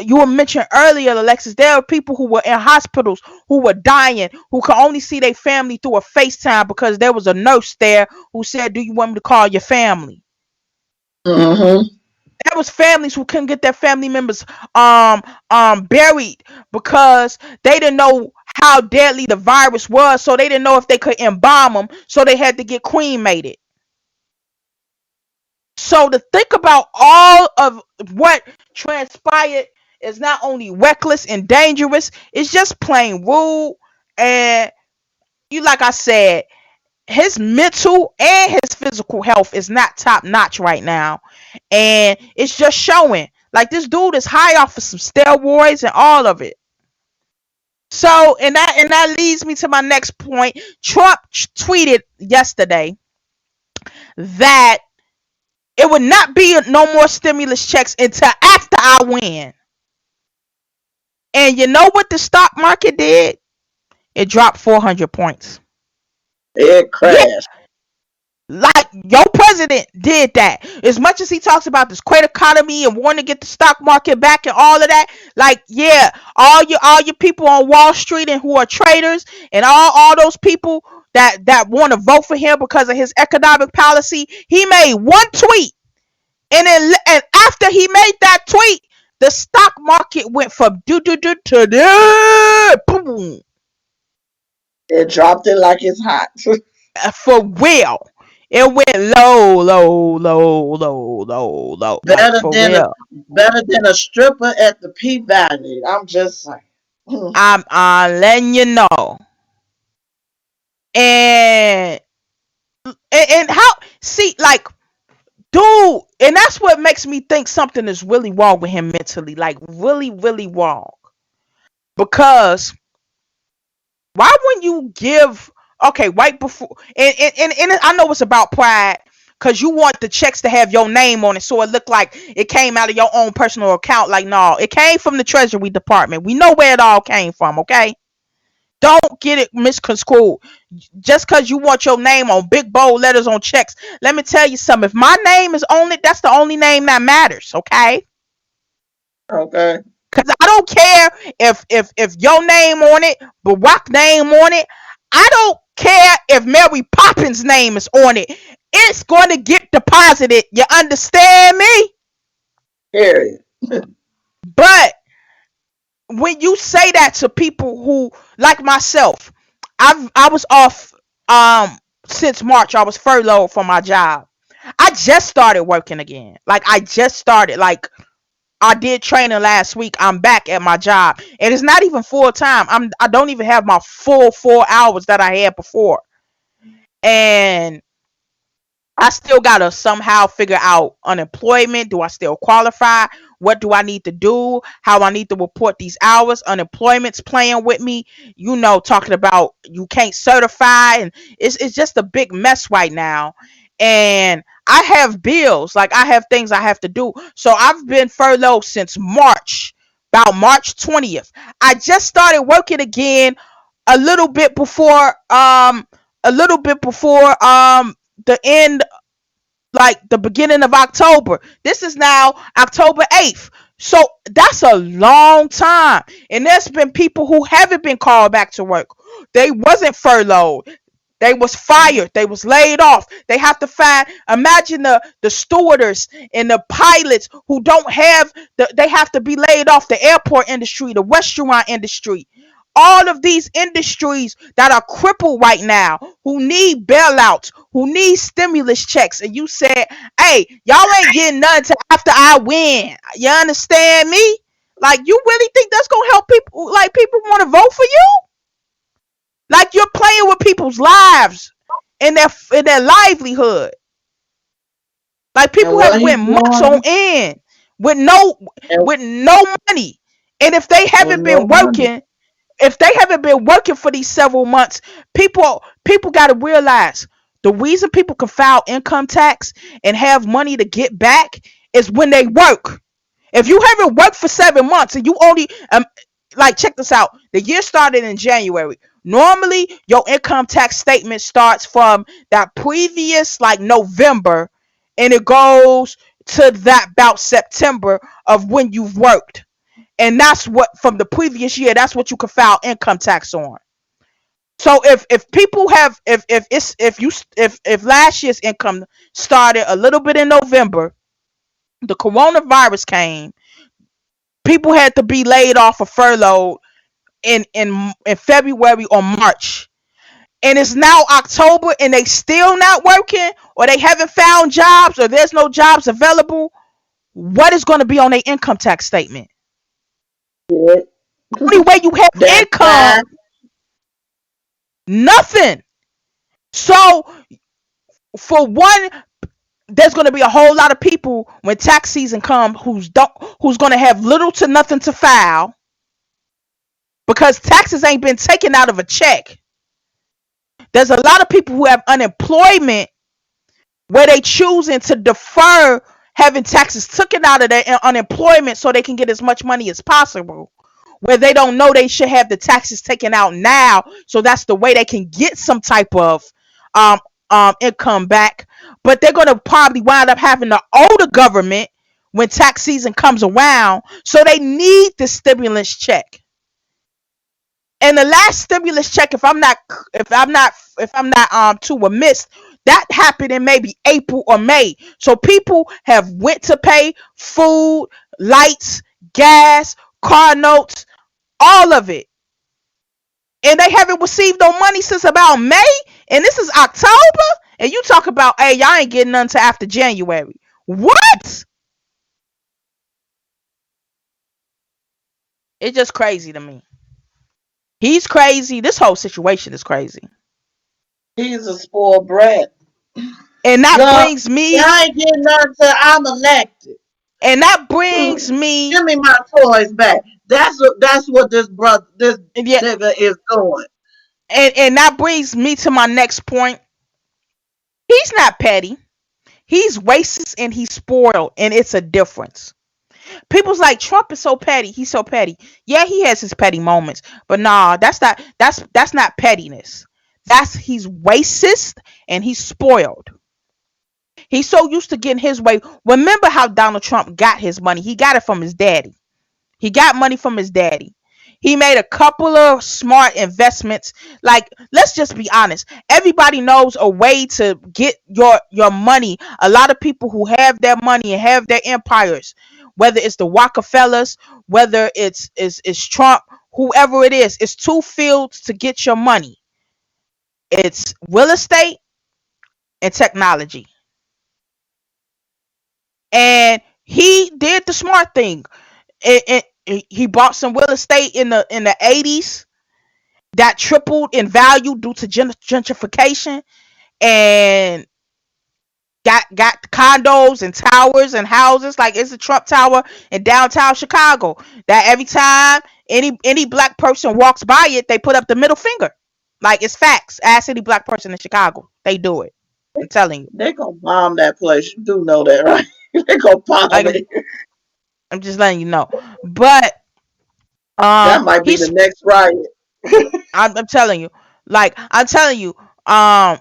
you were mentioned earlier, Alexis, there are people who were in hospitals who were dying, who could only see their family through a FaceTime because there was a nurse there who said, "Do you want me to call your family?" Mm-hmm. There was families who couldn't get their family members buried because they didn't know how deadly the virus was, so they didn't know if they could embalm them, so they had to get cremated. So to think about all of what transpired is not only reckless and dangerous, it's just plain rude. And you, like I said, his mental and his physical health is not top notch right now. And it's just showing. Like this dude is high off of some steroids and all of it. So and that leads me to my next point. Trump tweeted yesterday that it would not be no more stimulus checks until after I win. And you know what the stock market did? It dropped 400 points. It Yeah, crashed. like your president did that. As much as he talks about this great economy and wanting to get the stock market back and all of that, like yeah, all your people on Wall Street and who are traders and all those people that want to vote for him because of his economic policy, he made one tweet. And after he made that tweet, the stock market went from do do do to do boom. It dropped it like it's hot. For real. It went low, low, low, low, low, low. Like better for than a real. better than a stripper at the P Valley. I'm just saying. I'm letting you know. And and how, see, like, dude, and that's what makes me think something is really wrong with him mentally. Like really, really wrong. Because why wouldn't you give, okay, right before, and I know it's about pride because you want the checks to have your name on it so it looked like it came out of your own personal account. Like, no, it came from the Treasury Department. We know where it all came from, okay? Don't get it misconstrued. Just because you want your name on big bold letters on checks, let me tell you something. If my name is on it, that's the only name that matters, okay? Okay. Cause I don't care if your name on it, Barack name on it. I don't care if Mary Poppins name is on it. It's going to get deposited. You understand me? Period. But when you say that to people who, like myself, I was off since March. I was furloughed from my job. I just started working again. Like I just started. Like I did training last week. I'm back at my job, and it's not even full time. I don't even have my full 4 hours that I had before, and I still gotta somehow figure out unemployment. Do I still qualify? What do I need to do? How I need to report these hours? Unemployment's playing with me. You know, talking about you can't certify, and it's just a big mess right now. And I have bills, like I have things I have to do. So I've been furloughed since March, about March 20th. I just started working again a little bit before the end, like the beginning of October. This is now October 8th. So that's a long time. And there's been people who haven't been called back to work. They wasn't furloughed. They was fired. They was laid off. They have to find, imagine the stewardess and the pilots who don't have they have to be laid off, the airport industry, the restaurant industry. All of these industries that are crippled right now, who need bailouts, who need stimulus checks, and you said, "Hey, y'all ain't getting none till after I win." You understand me? Like, you really think that's gonna help people? Like, people want to vote for you? Like, you're playing with people's lives and their livelihood. Like, And people what have he went months on doing? end with no And, with no money, and if they and haven't no been money. working, if they haven't been working for these several months, people got to realize the reason people can file income tax and have money to get back is when they work. If you haven't worked for 7 months and you only like, check this out, the year started in January. Normally your income tax statement starts from that previous like November, and it goes to that about September of when you've worked, and that's what from the previous year, that's what you can file income tax on. So if people have if it's if last year's income started a little bit in November, the coronavirus came, people had to be laid off or furloughed in February or March, and it's now October and they still not working, or they haven't found jobs, or there's no jobs available, what is going to be on their income tax statement? Shit. Only way you have That's income, fine. nothing. So for one, there's going to be a whole lot of people when tax season comes who's going to have little to nothing to file because taxes ain't been taken out of a check. There's a lot of people who have unemployment where they choosing to defer having taxes taken out of their unemployment so they can get as much money as possible, where they don't know they should have the taxes taken out now, so that's the way they can get some type of um income back. But they're going to probably wind up having to owe the government when tax season comes around, so they need the stimulus check. And the last stimulus check, if I'm not too amiss, that happened in maybe April or May. So people have went to pay food, lights, gas, car notes, all of it, and they haven't received no money since about May, and this is October, and you talk about, hey, y'all ain't getting none till after January. What? It's just crazy to me. He's crazy. This whole situation is crazy. He's a spoiled brat. And that Y'all, brings me y'all ain't getting nothing till I'm elected. and that brings me Give me my toys back. That's what this and yeah, nigga is doing. and that brings me to my next point. He's not petty. He's racist and he's spoiled, and it's a difference. People's like, Trump is so petty. He's so petty. Yeah, he has his petty moments, but nah, that's not pettiness. That's he's racist and he's spoiled. He's so used to getting his way. Remember how Donald Trump got his money? He got it from his daddy. He got money from his daddy. He made a couple of smart investments. Like, let's just be honest. Everybody knows a way to get your money. A lot of people who have their money and have their empires, whether it's the Rockefellers, whether it's Trump, whoever it is, it's two fields to get your money. It's real estate and technology. And he did the smart thing. He bought some real estate in the 80s that tripled in value due to gentrification, and got condos and towers and houses like it's a Trump Tower in downtown Chicago. That every time any black person walks by it, they put up the middle finger. Like, it's facts. Ask any black person in Chicago, they do it. I'm telling you. They gonna bomb that place. You do know that, right? They gonna bomb Like, I'm, it. I'm just letting you know. But That might be the he's next riot. I'm telling you. Like, I'm telling you. Um,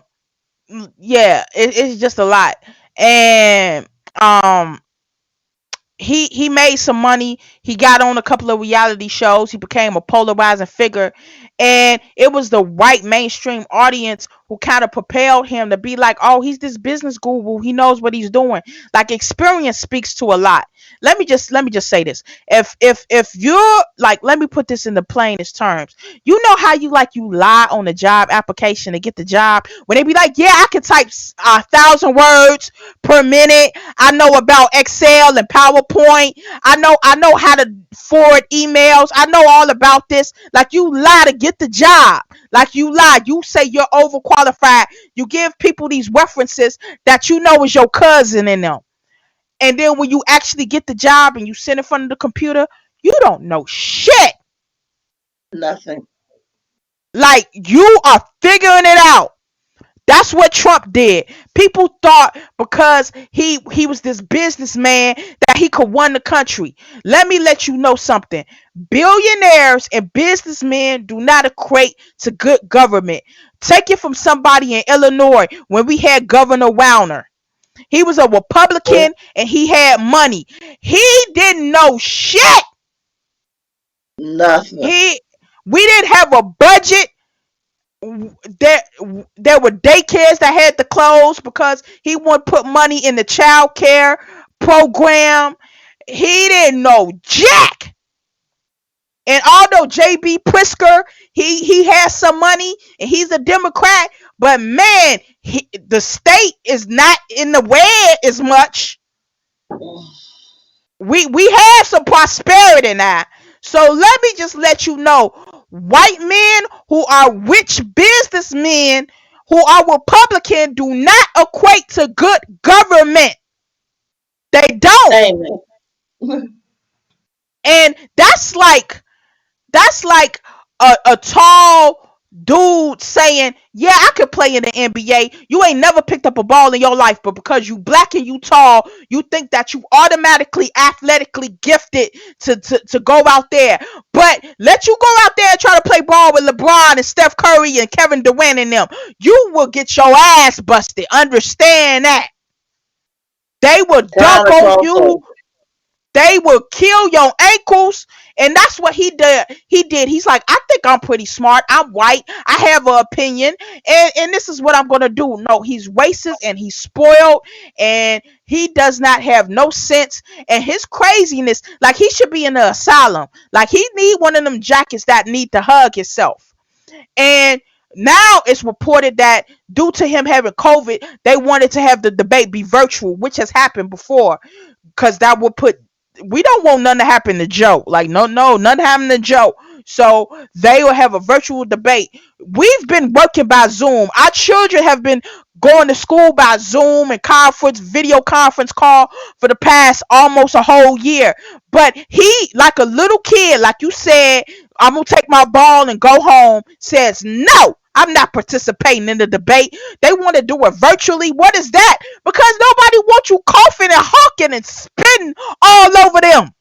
yeah, it's just a lot. And um he made some money. He got on a couple of reality shows. He became a polarizing figure, and it was the white mainstream audience who kind of propelled him to be like, oh, he's this business guru, he knows what he's doing. Like, experience speaks to a lot. Let me just say this. If you're like, let me put this in the plainest terms. You know how you lie on the job application to get the job, when they be like, yeah, I can type 1,000 words per minute. I know about Excel and PowerPoint. I know how to forward emails. I know all about this. Like, you lie to get the job. Like, you lie. You say you're overqualified. You give people these references that you know is your cousin in them. And then when you actually get the job and you sit in front of the computer, you don't know shit. Nothing. Like, you are figuring it out. That's what Trump did. People thought because he was this businessman that he could run the country. Let you know something. Billionaires and businessmen do not equate to good government. Take it from somebody in Illinois when we had Governor Wowner. He was a Republican and he had money. He didn't know shit. Nothing. He We didn't have a budget. there there were daycares that had to close because he wouldn't put money in the child care program. He didn't know jack. And although JB Prisker, he has some money and he's a Democrat, but man, the state is not in the red as much. We have some prosperity now. So let me just let you know, white men who are rich businessmen who are Republican do not equate to good government. They don't. Amen. And that's like a tall dude saying, "Yeah, I could play in the NBA. You ain't never picked up a ball in your life, but because you black and you tall, you think that you automatically athletically gifted to go out there. But let you go out there and try to play ball with LeBron and Steph Curry and Kevin Durant and them. You will get your ass busted. Understand that. They will Down dunk on across you. They will kill your ankles." And that's what he did. He's like, "I think I'm pretty smart. I'm white. I have an opinion. And this is what I'm going to do." No, he's racist and he's spoiled and he does not have no sense. And his craziness, like he should be in the asylum. Like he need one of them jackets that need to hug himself. And now it's reported that due to him having COVID, they wanted to have the debate be virtual, which has happened before, because that would put, we don't want nothing to happen to Joe. Like, no, nothing happened to Joe. So they will have a virtual debate. We've been working by Zoom. Our children have been going to school by Zoom and conference, video conference call for the past almost a whole year. But he, like a little kid, like you said, "I'm gonna take my ball and go home," says, "No, I'm not participating in the debate." They want to do it virtually. What is that? Because nobody wants you coughing and hawking and spitting all over them.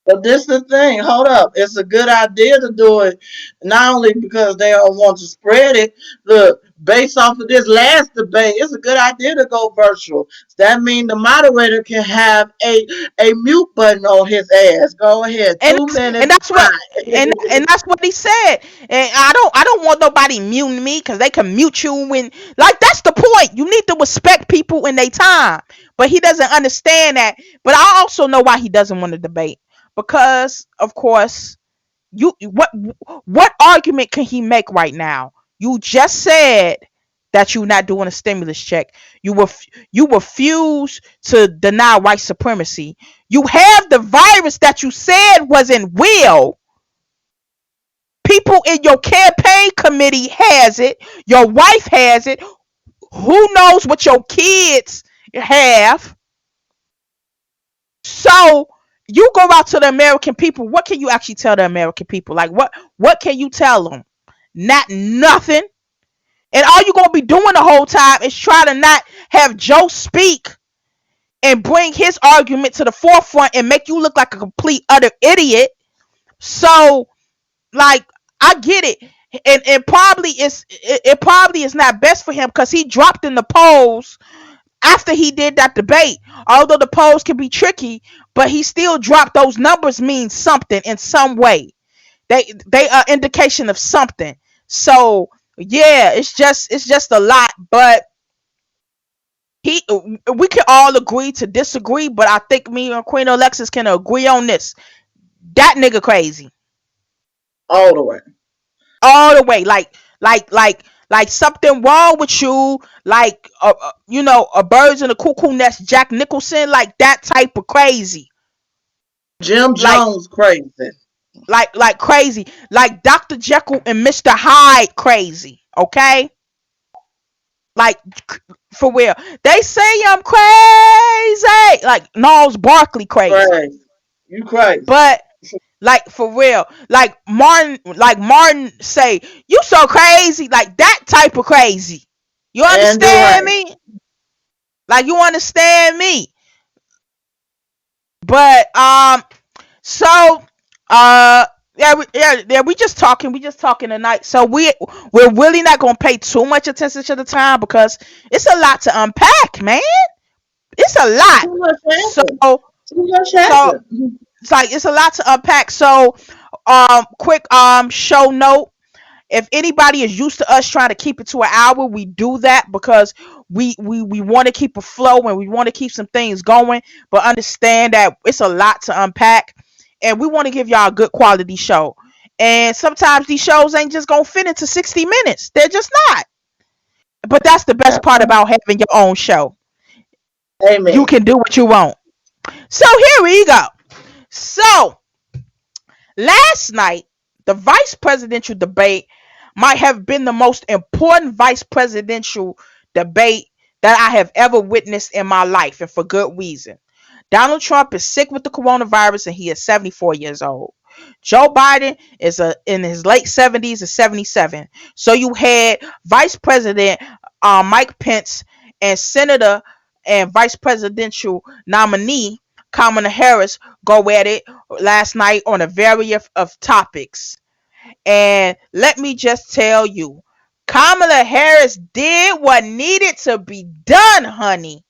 But this is the thing. Hold up. It's a good idea to do it, not only because they don't want to spread it. Look, based off of this last debate, it's a good idea to go virtual. That means the moderator can have a mute button on his ass. Go ahead. And 2 minutes. and that's what Fine. and that's what he said. And I don't want nobody muting me because they can mute you when, like, that's the point. You need to respect people in their time. But he doesn't understand that. But I also know why he doesn't want to debate. Because of course, you what argument can he make right now? You just said that you're not doing a stimulus check. You refuse to deny white supremacy. You have the virus that you said wasn't real. People in your campaign committee has it. Your wife has it. Who knows what your kids have? So you go out to the American people. What can you actually tell the American people? Like, what can you tell them? Not nothing. And all you're gonna be doing the whole time is try to not have Joe speak and bring his argument to the forefront and make you look like a complete utter idiot. So, like, I get it. And it probably is not best for him because he dropped in the polls after he did that debate. Although the polls can be tricky, but he still dropped. Those numbers mean something in some way. They are indication of something. So yeah, it's just a lot. But he we can all agree to disagree. But I think me and Queen Alexis can agree on this. That nigga crazy All the way. all the way. Like something wrong with you. Like a birds in a cuckoo nest. Jack Nicholson, like that type of crazy. Jim Like Jones crazy. like crazy. Like Dr. Jekyll and Mr. Hyde crazy. Okay. Like, for real. They say I'm crazy. Like Gnarls Barkley crazy. Crazy. You crazy. But Like for real. Like Martin say, you so crazy, like that type of crazy. You And do understand right. me? Like you understand me. But so yeah, we just talking tonight. So we're really not gonna pay too much attention to the time because it's a lot to unpack, man. It's a lot. Too much So happened. Too much so happened. it's like it's a lot to unpack. So quick show note. If anybody is used to us trying to keep it to an hour, we do that because we want to keep a flow and we want to keep some things going, but understand that it's a lot to unpack and we want to give y'all a good quality show. And sometimes these shows ain't just gonna fit into 60 minutes. They're just not. But that's the best part about having your own show. You Amen. can do what you want. So here we go. So last night, the vice presidential debate might have been the most important vice presidential debate that I have ever witnessed in my life, and for good reason. Donald Trump is sick with the coronavirus and he is 74 years old. Joe Biden is in his late 70s and 77. So you had Vice President Mike Pence and Senator and Vice Presidential nominee Kamala Harris go at it last night on a variety of topics. And let me just tell you, Kamala Harris did what needed to be done, honey,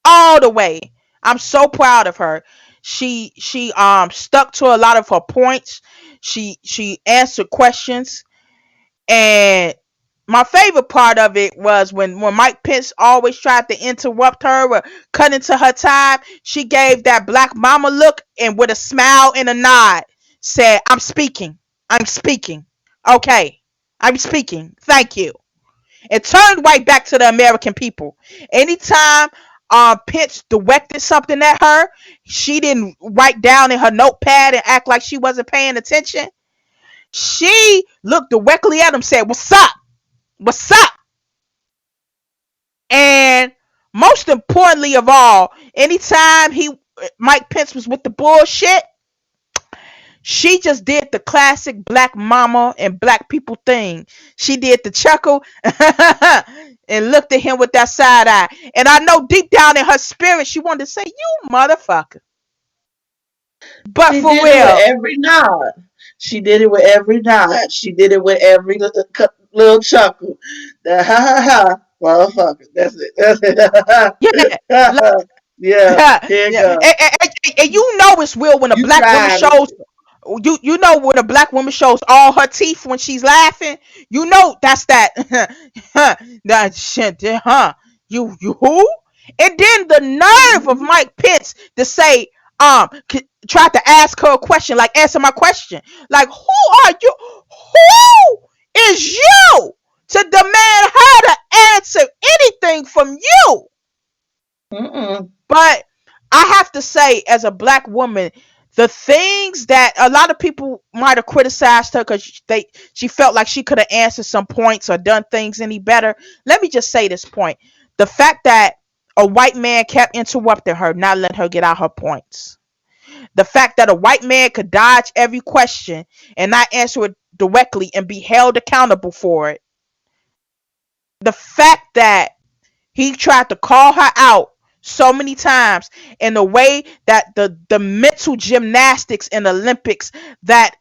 all the way. I'm so proud of her. She stuck to a lot of her points. She answered questions, and my favorite part of it was when Mike Pence always tried to interrupt her or cut into her time. She gave that black mama look and with a smile and a nod said, "I'm speaking. I'm speaking. Okay, I'm speaking. Thank you." And turned right back to the American people. Anytime Pence directed something at her, she didn't write down in her notepad and act like she wasn't paying attention. She looked directly at him, said, "What's up? What's up?" And most importantly of all, anytime he Mike Pence was with the bullshit, she just did the classic black mama and black people thing. She did the chuckle and looked at him with that side eye. And I know deep down in her spirit, she wanted to say, "You motherfucker." But She for did it with real, every nod. She did it with every nod. She did it with every little chuckle. The ha ha ha, motherfucker. That's it. That's yeah. Like, it. Yeah, here you yeah. go. And you know it's real when a You black woman tried it. shows you know when a black woman shows all her teeth when she's laughing, you know that's that that shit, huh? You who? And then the nerve of Mm-hmm. Mike Pence to say, try to ask her a question, like answer my question. Like, who are you? Who is you to demand her to answer anything from you? Mm-mm. But I have to say, as a black woman, the things that a lot of people might have criticized her because she felt like she could have answered some points or done things any better. Let me just say this point: the fact that a white man kept interrupting her, not letting her get out her points. The fact that a white man could dodge every question and not answer it directly and be held accountable for it. The fact that he tried to call her out so many times in the way that the mental gymnastics in Olympics that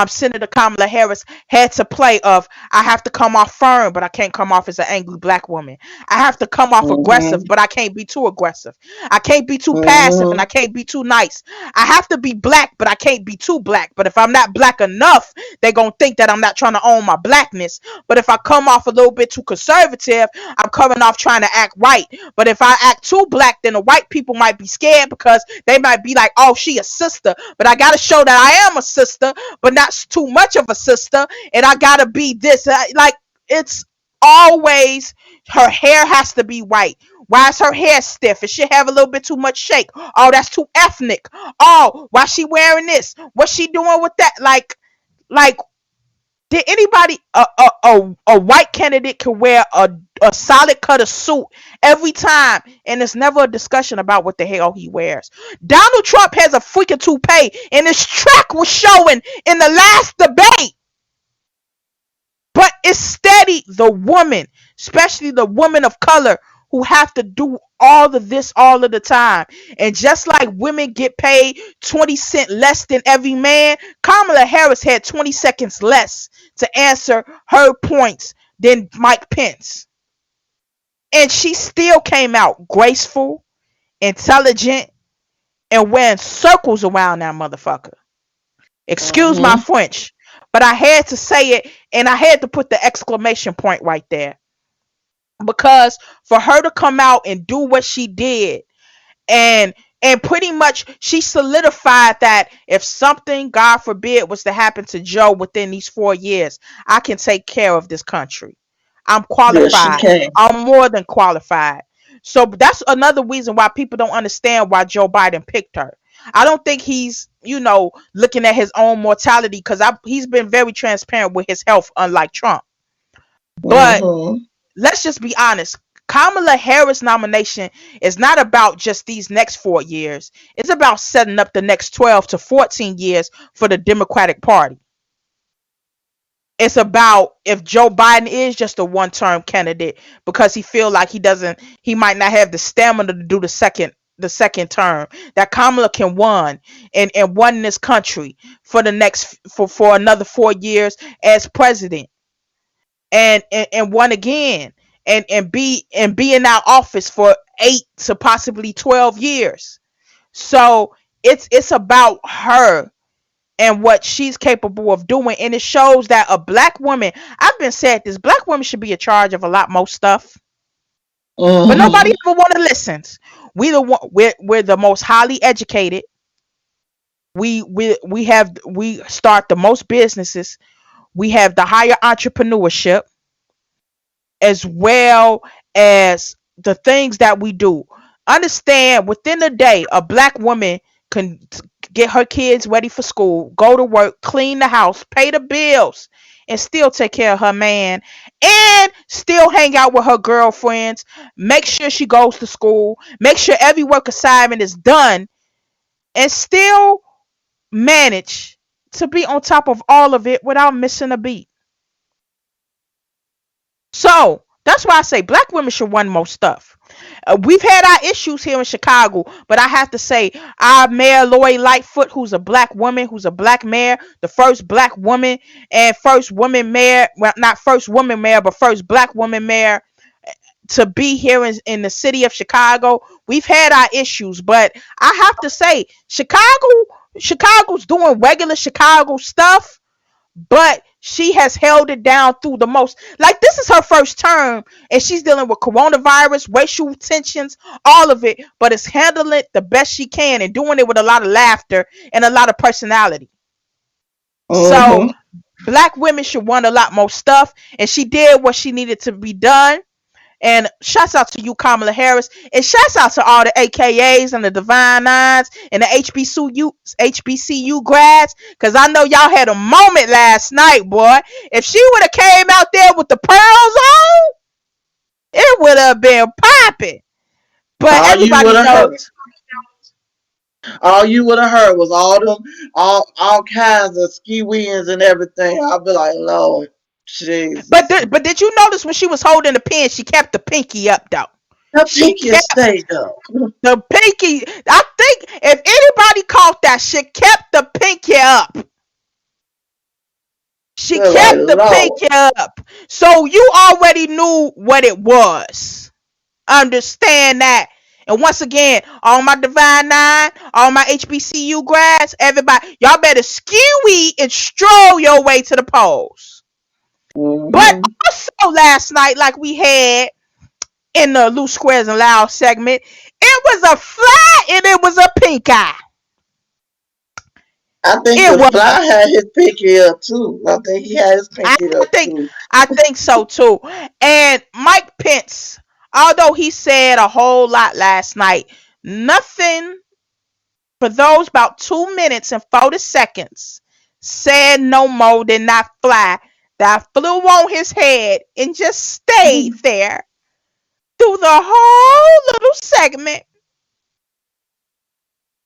Senator Kamala Harris had to play of, I have to come off firm, but I can't come off as an angry black woman. I have to come off aggressive, Mm-hmm. but I can't be too aggressive. I can't be too passive and I Mm-hmm. can't be too nice. I have to be black, but I can't be too black. But if I'm not black enough, they're going to think that I'm not trying to own my blackness. But if I come off a little bit too conservative, I'm coming off trying to act right. But if I act too black, then the white people might be scared because they might be like, "Oh, she a sister." But I got to show that I am a sister, but not too much of a sister. And I got to be this. Like, it's always her hair has to be white. Why is her hair stiff? It should have a little bit too much shake. Oh, that's too ethnic. Oh, why she wearing this? What's she doing with that? Like Did anybody a white candidate can wear a solid cut of suit every time, and it's never a discussion about what the hell he wears. Donald Trump has a freaking toupee, and his track was showing in the last debate. But it's steady the woman, especially the women of color, who have to do all of this all of the time. And just like women get paid 20 cents less than every man, Kamala Harris had 20 seconds less to answer her points than Mike Pence. And she still came out graceful, intelligent, and wearing circles around that motherfucker. Excuse my Mm-hmm. French, but I had to say it, and I had to put the exclamation point right there. Because for her to come out and do what she did, and pretty much she solidified that if something, God forbid, was to happen to Joe within these 4 years, I can take care of this country. I'm Yes, she qualified. can. I'm more than qualified. So that's another reason why people don't understand why Joe Biden picked her. I don't think he's, looking at his own mortality, because he's been very transparent with his health, unlike Trump. But Mm-hmm. let's just be honest. Kamala Harris nomination is not about just these next 4 years. It's about setting up the next 12 to 14 years for the Democratic Party. It's about if Joe Biden is just a one-term candidate because he feel like he might not have the stamina to do the second term, that Kamala can run and run this country for the next for another 4 years as president, and one again, and be in our office for 8 to possibly 12 years. So it's about her and what she's capable of doing, and it shows that a black woman. I've been said this: black women should be in charge of a lot more stuff, but nobody Mm-hmm. ever want to listen. We're the most highly educated. We start the most businesses. We have the higher entrepreneurship, as well as the things that we do. Understand, within a day, a black woman can get her kids ready for school, go to work, clean the house, pay the bills, and still take care of her man, and still hang out with her girlfriends, make sure she goes to school, make sure every work assignment is done, and still manage to be on top of all of it without missing a beat. So that's why I say black women should run most stuff. We've had our issues here in Chicago, but I have to say our mayor Lori Lightfoot, who's a black woman, who's a black mayor, the first black woman and first woman mayor, well, not first woman mayor, but first black woman mayor to be here in the city of Chicago. We've had our issues, but I have to say Chicago's doing regular Chicago stuff, but she has held it down through the most. Like, this is her first term, and she's dealing with coronavirus, racial tensions, all of it, but it's handling it the best she can and doing it with a lot of laughter and a lot of personality. So Mm-hmm. black women should want a lot more stuff, and she did what she needed to be done. And shouts out to you, Kamala Harris. And shouts out to all the AKAs and the Divine Nines and the HBCU grads. Because I know y'all had a moment last night, boy. If she would have came out there with the pearls on, it would have been popping. But All you would everybody have heard, knows. all you would have heard was all kinds of ski wins and everything. I'll be like, Lord But Jesus. but did you notice when she was holding the pen, she kept the pinky up, though? Her She pinky kept stayed up. the pinky. I think if anybody caught that, she kept the pinky up. She They're like, kept the Lord. pinky up. So you already knew what it was. Understand that. And once again, all my Divine Nine, all my HBCU grads, everybody, y'all better skewy and stroll your way to the polls. But Mm-hmm. also last night, like we had in the Loose Squares and Loud segment, it was a fly and it was a pink eye. I think It the was. fly had his pinky up too. I think he had his I pinky up think too. I think so too. And Mike Pence, although he said a whole lot last night, nothing for those about 2 minutes and 40 seconds said no more did not fly that flew on his head and just stayed there through the whole little segment.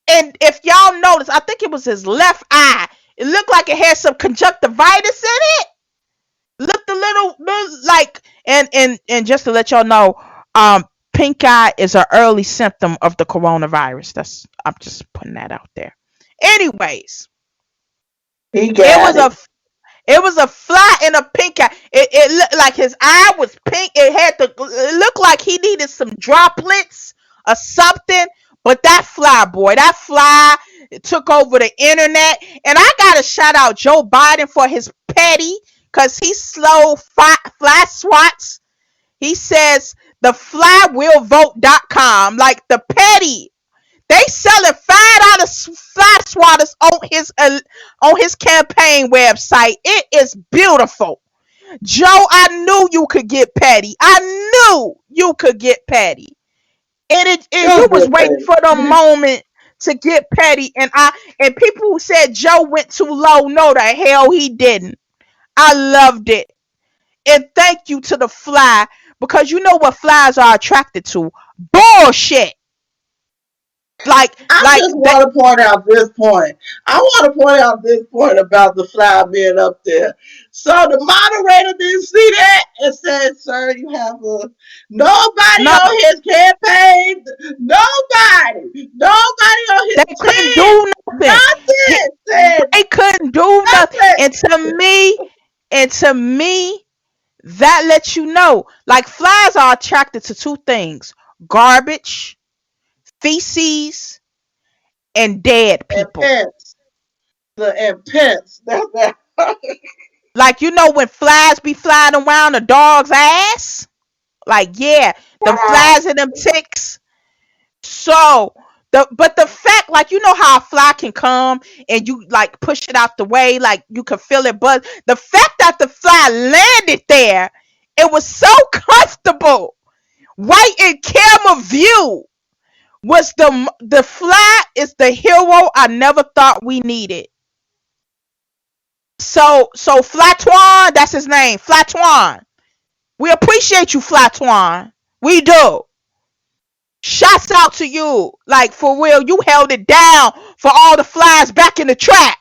And if y'all notice, I think it was his left eye. It looked like it had some conjunctivitis in it. Looked a little like, and just to let y'all know, pink eye is an early symptom of the coronavirus. I'm just putting that out there. Anyways, He it got was it. a it was a fly in a pink eye. It looked like his eye was pink. It looked like he needed some droplets or something. But that fly took over the internet. And I gotta shout out Joe Biden for his petty, cause he slow fly swats. He says the flywillvote.com, like the petty. They selling $5 fly swatters on his campaign website. It is beautiful. Joe, I knew you could get petty. I knew you could get petty. And You'll you was get waiting for the paid. moment to get petty. And people who said Joe went too low, no the hell he didn't. I loved it. And thank you to the fly, because you know what flies are attracted to? Bullshit. Like I like just that. want to point out this point. I want to point out this point about the fly being up there. So the moderator didn't see that and said, "Sir, you have nobody No, on his campaign. Nobody on they his couldn't team. do nothing. He, Nothing said they couldn't do nothing. nothing." And to me, that lets you know, like flies are attracted to two things: garbage, feces, and dead And people. pence, and pence. That's that. Like, when flies be flying around a dog's ass? Like, yeah, them flies and them ticks. So but the fact, like, how a fly can come and you like push it out the way, like you can feel it buzz. The fact that the fly landed there, it was so comfortable, right in camera view. Was the fly is the hero I never thought we needed. So Flatwan, that's his name, Flatwan. We appreciate you, Flatwan. We do. Shouts out to you. Like, for real, you held it down for all the flies back in the trap.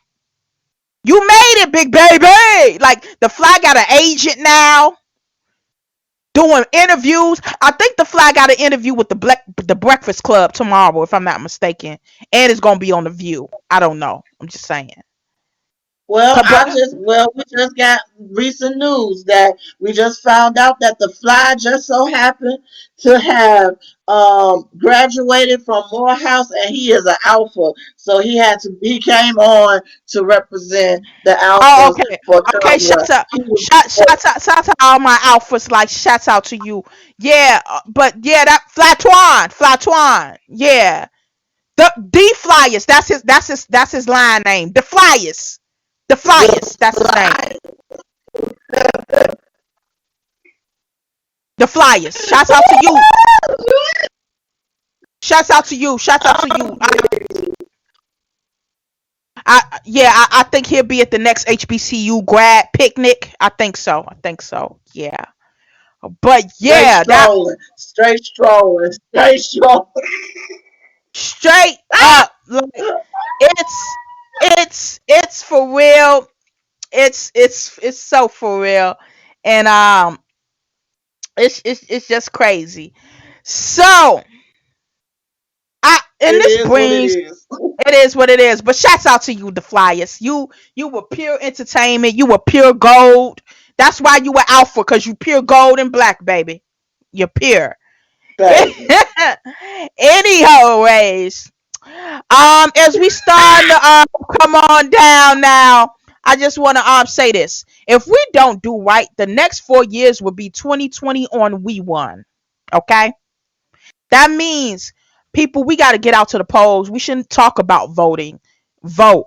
You made it, big baby. Like, the fly got an agent now, doing interviews. I think the fly got an interview with the Breakfast Club tomorrow, if I'm not mistaken, and it's gonna be on the View. I don't know. I'm just saying. But We just got recent news that we just found out that the fly just so happened to have graduated from Morehouse, and he is an alpha. So he came on to represent the oh, alphas okay, for okay. Columbia. Shouts out, He was shouts out to all my alphas. Like, shouts out to you. Yeah, but yeah, that Flatwan. Yeah, the Flyers. That's his line name. The Flyers. The the Flyers. That's his name. fly. The Flyers. Shouts out to you. Shouts out to you. Shouts out to you. I think he'll be at the next HBCU grad picnic. I think so. Yeah. But Straight yeah, that strolling, straight strolling, straight strolling. straight up, like, it's for real. It's so for real. And it's just crazy. So and It this is what it brings is. it is what it is. But shouts out to you, the Flyers. You were pure entertainment. You were pure gold. That's why you were alpha, because you pure gold and black, baby. You're pure. Baby. Anyways, as we start to come on down now, I just want to say this: if we don't do right, the next 4 years will be 2020 on we won. Okay, that means, people, we got to get out to the polls. We shouldn't talk about voting. Vote,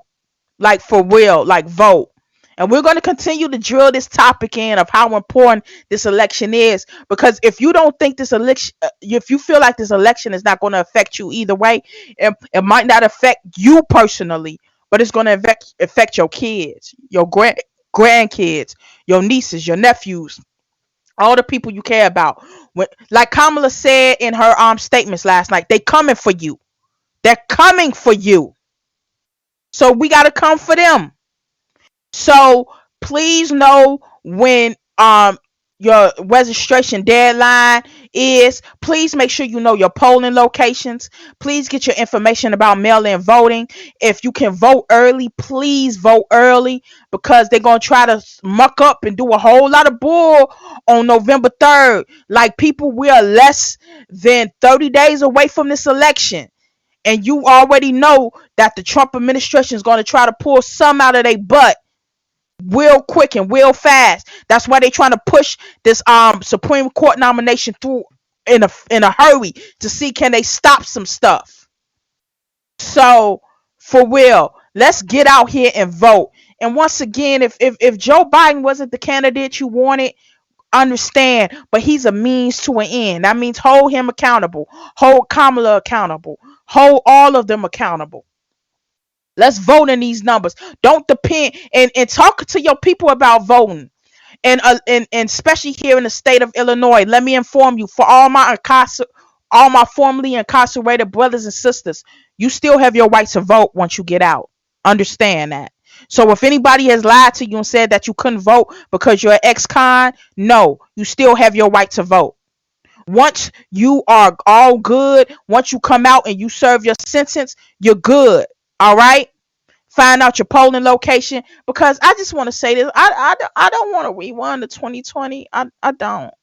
like, for real, like, vote. And we're going to continue to drill this topic in of how important this election is, because if you don't think this election, if you feel like this election is not going to affect you either way, it might not affect you personally, but it's going to affect your kids, your grandkids, your nieces, your nephews, all the people you care about. When, like Kamala said in her statements last night, they coming for you. They're coming for you. So we gotta come for them. So please know when your registration deadline is. Please make sure you know your polling locations. Please get your information about mail-in voting. If you can vote early, please vote early, because they're gonna try to muck up and do a whole lot of bull on November 3rd. Like, people, we are less than 30 days away from this election. And you already know that the Trump administration is going to try to pull some out of their butt real quick and real fast. That's why they're trying to push this Supreme Court nomination through in a hurry to see can they stop some stuff. So for real, let's get out here and vote. And once again, if Joe Biden wasn't the candidate you wanted, understand, but he's a means to an end. That means hold him accountable, hold Kamala accountable, hold all of them accountable. Let's vote in these numbers. Don't depend, and talk to your people about voting. And especially here in the state of Illinois, let me inform you, for all my formerly incarcerated brothers and sisters, you still have your right to vote once you get out. Understand that. So if anybody has lied to you and said that you couldn't vote because you're an ex-con, no, you still have your right to vote. Once you are all good, once you come out and you serve your sentence, you're good. All right? Find out your polling location, because I just want to say this. I don't want to rewind to 2020. I don't.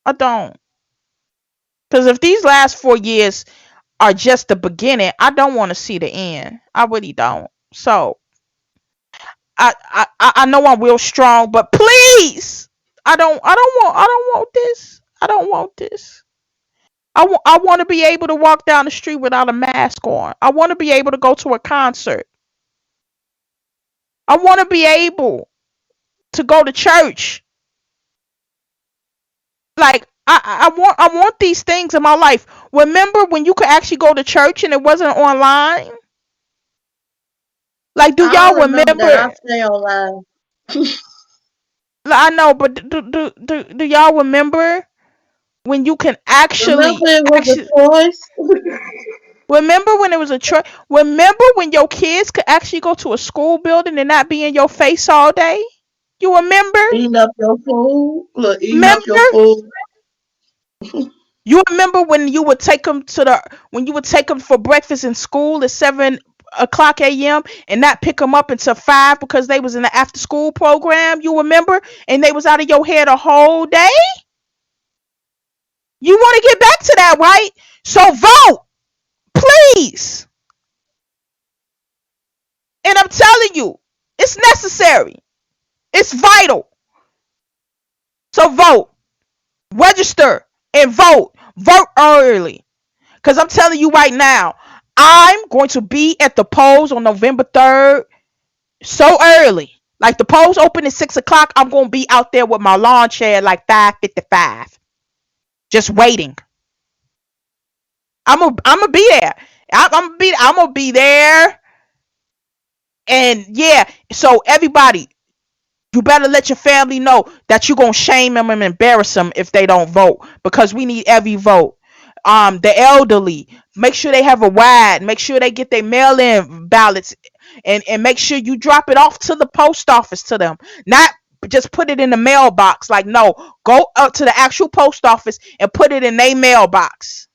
I don't. Because if these last 4 years are just the beginning, I don't want to see the end. I really don't. So I know I'm real strong, but please, I don't want this. I don't want this. I want to be able to walk down the street without a mask on. I want to be able to go to a concert. I want to be able to go to church. Like, I want these things in my life. Remember when you could actually go to church and it wasn't online? Like, do I y'all don't remember that. I remember? stay online. I know, but do y'all remember when you can Remember actually it was a actually choice? remember when it was a choice? Remember when your kids could actually go to a school building and not be in your face all day? You remember? Eating up your food. Look, eating up your Remember? food. You remember when you would take them for breakfast in school at 7 o'clock a.m. and not pick them up until 5 because they was in the after school program? You remember? And they was out of your hair the whole day? You want to get back to that, right? So vote, please. And I'm telling you, it's necessary. It's vital. So vote, register, and vote. Vote early. Because I'm telling you right now, I'm going to be at the polls on November 3rd so early. Like, the polls open at 6 o'clock. I'm going to be out there with my lawn chair like 5:55. Just waiting. I'm gonna be there. I'm gonna be there. And yeah, so everybody, you better let your family know that you're gonna shame them and embarrass them if they don't vote, because we need every vote. The elderly, make sure they have a wide, make sure they get their mail-in ballots, and make sure you drop it off to the post office to them, not just put it in the mailbox. Like, no, go up to the actual post office and put it in their mailbox.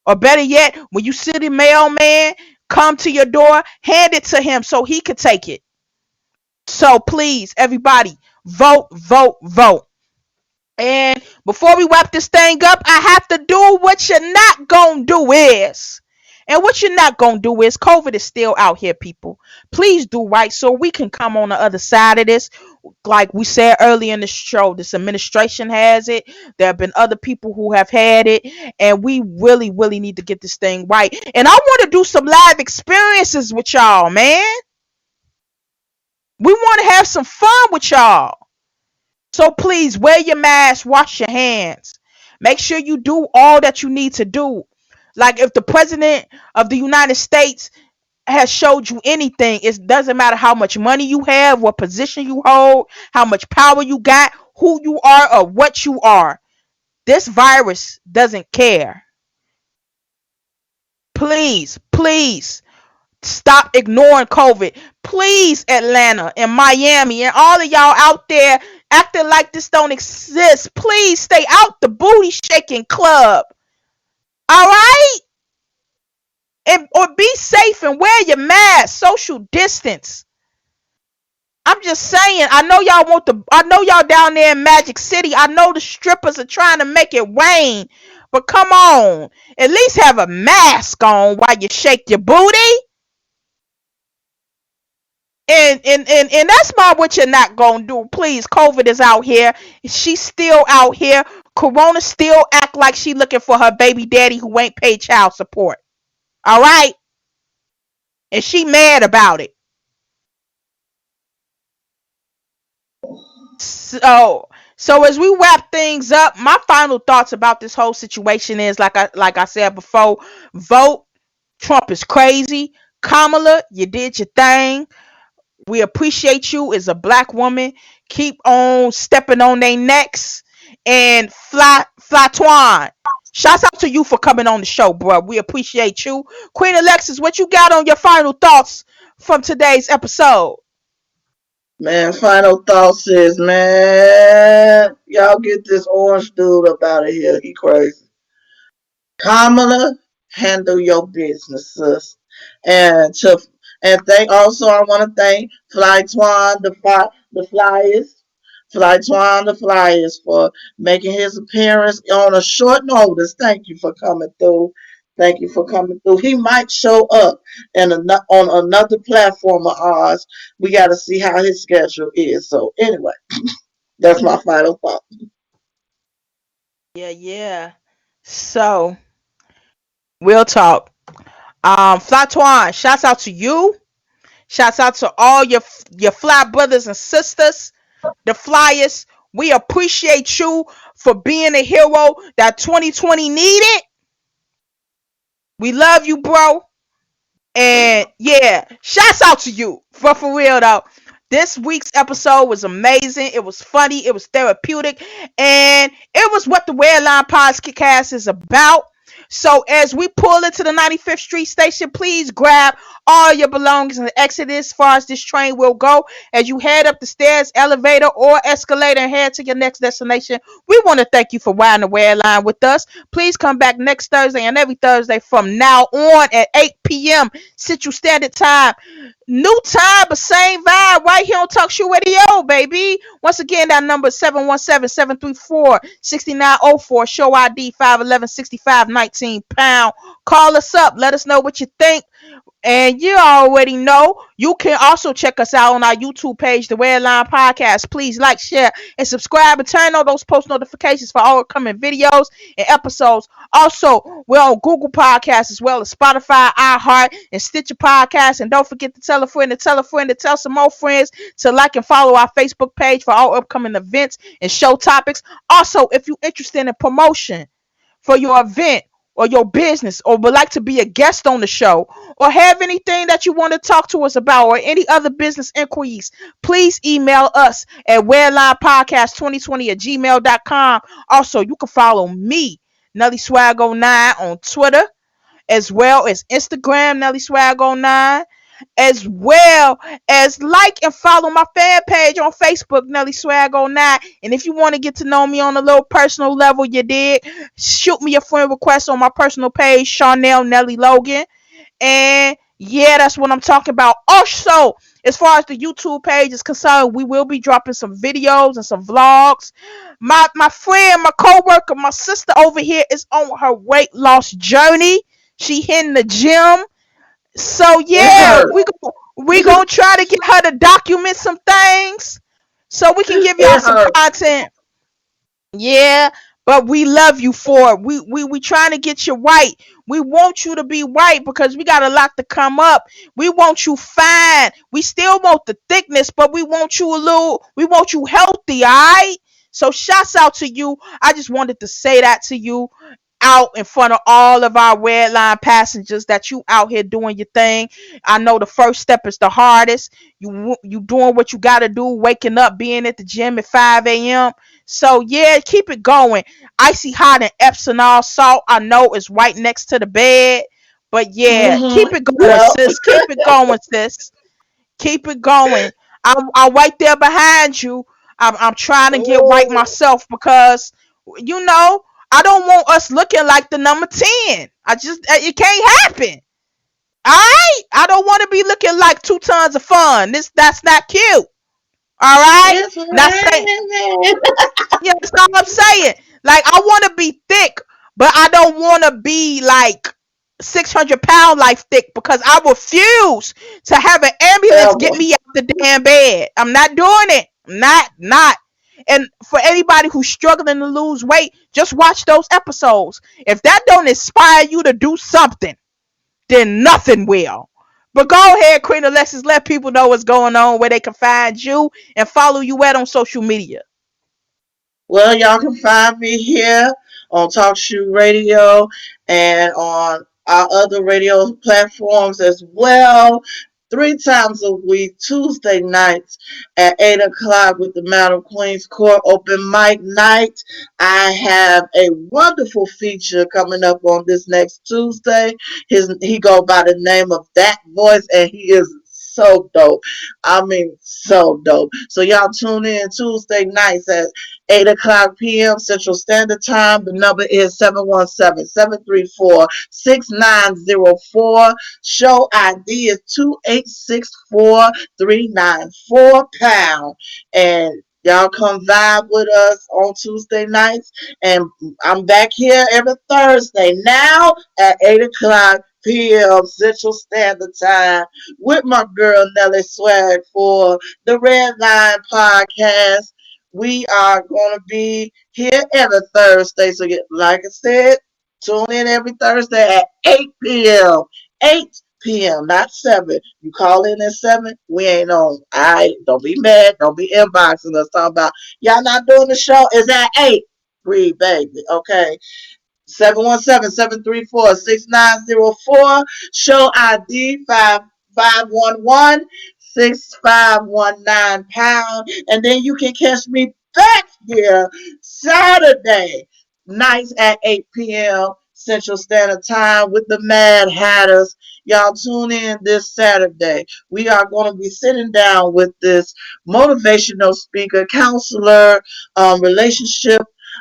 Or better yet, when you see the mailman come to your door, hand it to him so he could take it. So please, everybody, vote, vote, vote. And before we wrap this thing up, I have to do what you're not gonna do is. And what you're not gonna do is, COVID is still out here, people. Please do right so we can come on the other side of this. Like we said earlier in the show, this administration has it. There have been other people who have had it, and we really, really need to get this thing right. And I want to do some live experiences with y'all, man. We want to have some fun with y'all. So please wear your mask, wash your hands. Make sure you do all that you need to do. Like, if the president of the United States has showed you anything, it doesn't matter how much money you have, what position you hold, how much power you got, who you are, or what you are. This virus doesn't care. Please, please stop ignoring COVID. Please, Atlanta and Miami and all of y'all out there acting like this don't exist. Please stay out the booty shaking club. All right? And or be safe and wear your mask, social distance. I'm just saying, I know y'all down there in Magic City. I know the strippers are trying to make it rain. But come on. At least have a mask on while you shake your booty. And that's not what you're not gonna do. Please, COVID is out here. She's still out here. Corona still act like she looking for her baby daddy who ain't paid child support. All right? And she mad about it. So as we wrap things up, my final thoughts about this whole situation is like I said before, vote. Trump is crazy. Kamala, you did your thing. We appreciate you as a black woman. Keep on stepping on their necks. And Fly Twan. Shouts out to you for coming on the show, bro. We appreciate you. Queen Alexis, what you got on your final thoughts from today's episode? Man, final thoughts is, man, y'all get this orange dude up out of here. He crazy. Kamala, handle your business, sis. And to thank also I want to thank Fly Twan the Flyers. Fly Twan the Flyers for making his appearance on a short notice. Thank you for coming through. Thank you for coming through. He might show up on another platform of ours. We got to see how his schedule is. So anyway, that's my final thought. Yeah, yeah. So we'll talk. Fly Twan, shouts out to you. Shouts out to all your fly brothers and sisters, the Flyers. We appreciate you for being a hero that 2020 needed. We love you, bro. And yeah, shouts out to you. For real though. This week's episode was amazing. It was funny. It was therapeutic. And it was what the Redline podcast is about. So as we pull into the 95th Street station, please grab all your belongings and exit as far as this train will go. As you head up the stairs, elevator, or escalator and head to your next destination, we want to thank you for riding the Redline with us. Please come back next Thursday and every Thursday from now on at 8 p.m. Central Standard Time. New time, but same vibe right here on Talk Show Radio, baby. Once again, that number is 717-734-6904. Show ID 511-6519 #. Call us up. Let us know what you think. And you already know you can also check us out on our YouTube page, The Redline Podcast. Please like, share, and subscribe, and turn on those post notifications for all upcoming videos and episodes. Also, we're on Google Podcasts as well as Spotify, iHeart, and Stitcher Podcasts. And don't forget to tell a friend to tell a friend to tell some more friends to like and follow our Facebook page for all upcoming events and show topics. Also, if you're interested in promotion for your event or your business, or would like to be a guest on the show, or have anything that you want to talk to us about, or any other business inquiries, please email us at redlinepodcast2020@gmail.com. Also, you can follow me, Nelly Swag09, on Twitter, as well as Instagram, Nelly Swag09, as well as like and follow my fan page on Facebook, Nelly Swag09. And if you want to get to know me on a little personal level, you did, shoot me a friend request on my personal page, Charnel Nelly Logan. And yeah, that's what I'm talking about. Also, as far as the YouTube page is concerned, we will be dropping some videos and some vlogs. My friend, my co-worker, my sister over here is on her weight loss journey. She hitting the gym. So It yeah, hurt. we gonna try to get her to document some things so we can give y'all It some hurt. content. Yeah, but we love you for it. We trying to get you right. We want you to be right because we got a lot to come up. We want you fine. We still want the thickness, but we want you we want you healthy, all right? So shouts out to you. I just wanted to say that to you. out in front of all of our Redline passengers that you out here doing your thing. I know the first step is the hardest. You doing what you got to do, waking up, being at the gym at 5 a.m. So yeah, keep it going. Icy hot and Epsom salt. I know it's right next to the bed, but yeah, keep it going, Yep. sis. Keep it going, sis. Keep it going. I'm right there behind you. I'm trying to get right Ooh. myself because, you know, I don't want us looking like the number 10. It can't happen. All right? I don't want to be looking like 2 tons of fun. That's not cute. All right? It's Not saying, raining. yeah, that's all I'm saying. Like, I want to be thick, but I don't want to be like 600 pound life thick because I refuse to have an ambulance get Ever. me out the damn bed. I'm not doing it. I'm not. And for anybody who's struggling to lose weight, just watch those episodes. If that don't inspire you to do something, then nothing will. But go ahead, Queen Alexis, let people know what's going on, where they can find you and follow you at on social media. Well, y'all can find me here on Talk Shoe Radio and on our other radio platforms as well. 3 times a week, Tuesday nights at 8 o'clock with the Madam Queen's Court open mic night. I have a wonderful feature coming up on this next Tuesday. He go by the name of That Voice, and he is so dope. I mean, so dope. So y'all tune in Tuesday nights at 8 o'clock p.m. Central Standard Time. The number is 717-734-6904. Show ID is 2864394 pound. And y'all come vibe with us on Tuesday nights. And I'm back here every Thursday now at 8 o'clock p.m. Central Standard Time with my girl Nelly Swag for the Redline Podcast. We are going to be here every Thursday. So, like I said, tune in every Thursday at 8 p.m. 8 p.m., not 7. You call in at 7, we ain't on. All right, don't be mad. Don't be inboxing us talking about y'all not doing the show. It's at 8. Breathe, baby. Okay. 717-734-6904. Show ID 5511-6519 pound. And then you can catch me back here Saturday nights at 8 p.m. Central Standard Time with the Mad Hatters. Y'all tune in this Saturday. We are going to be sitting down with this motivational speaker, counselor, relationship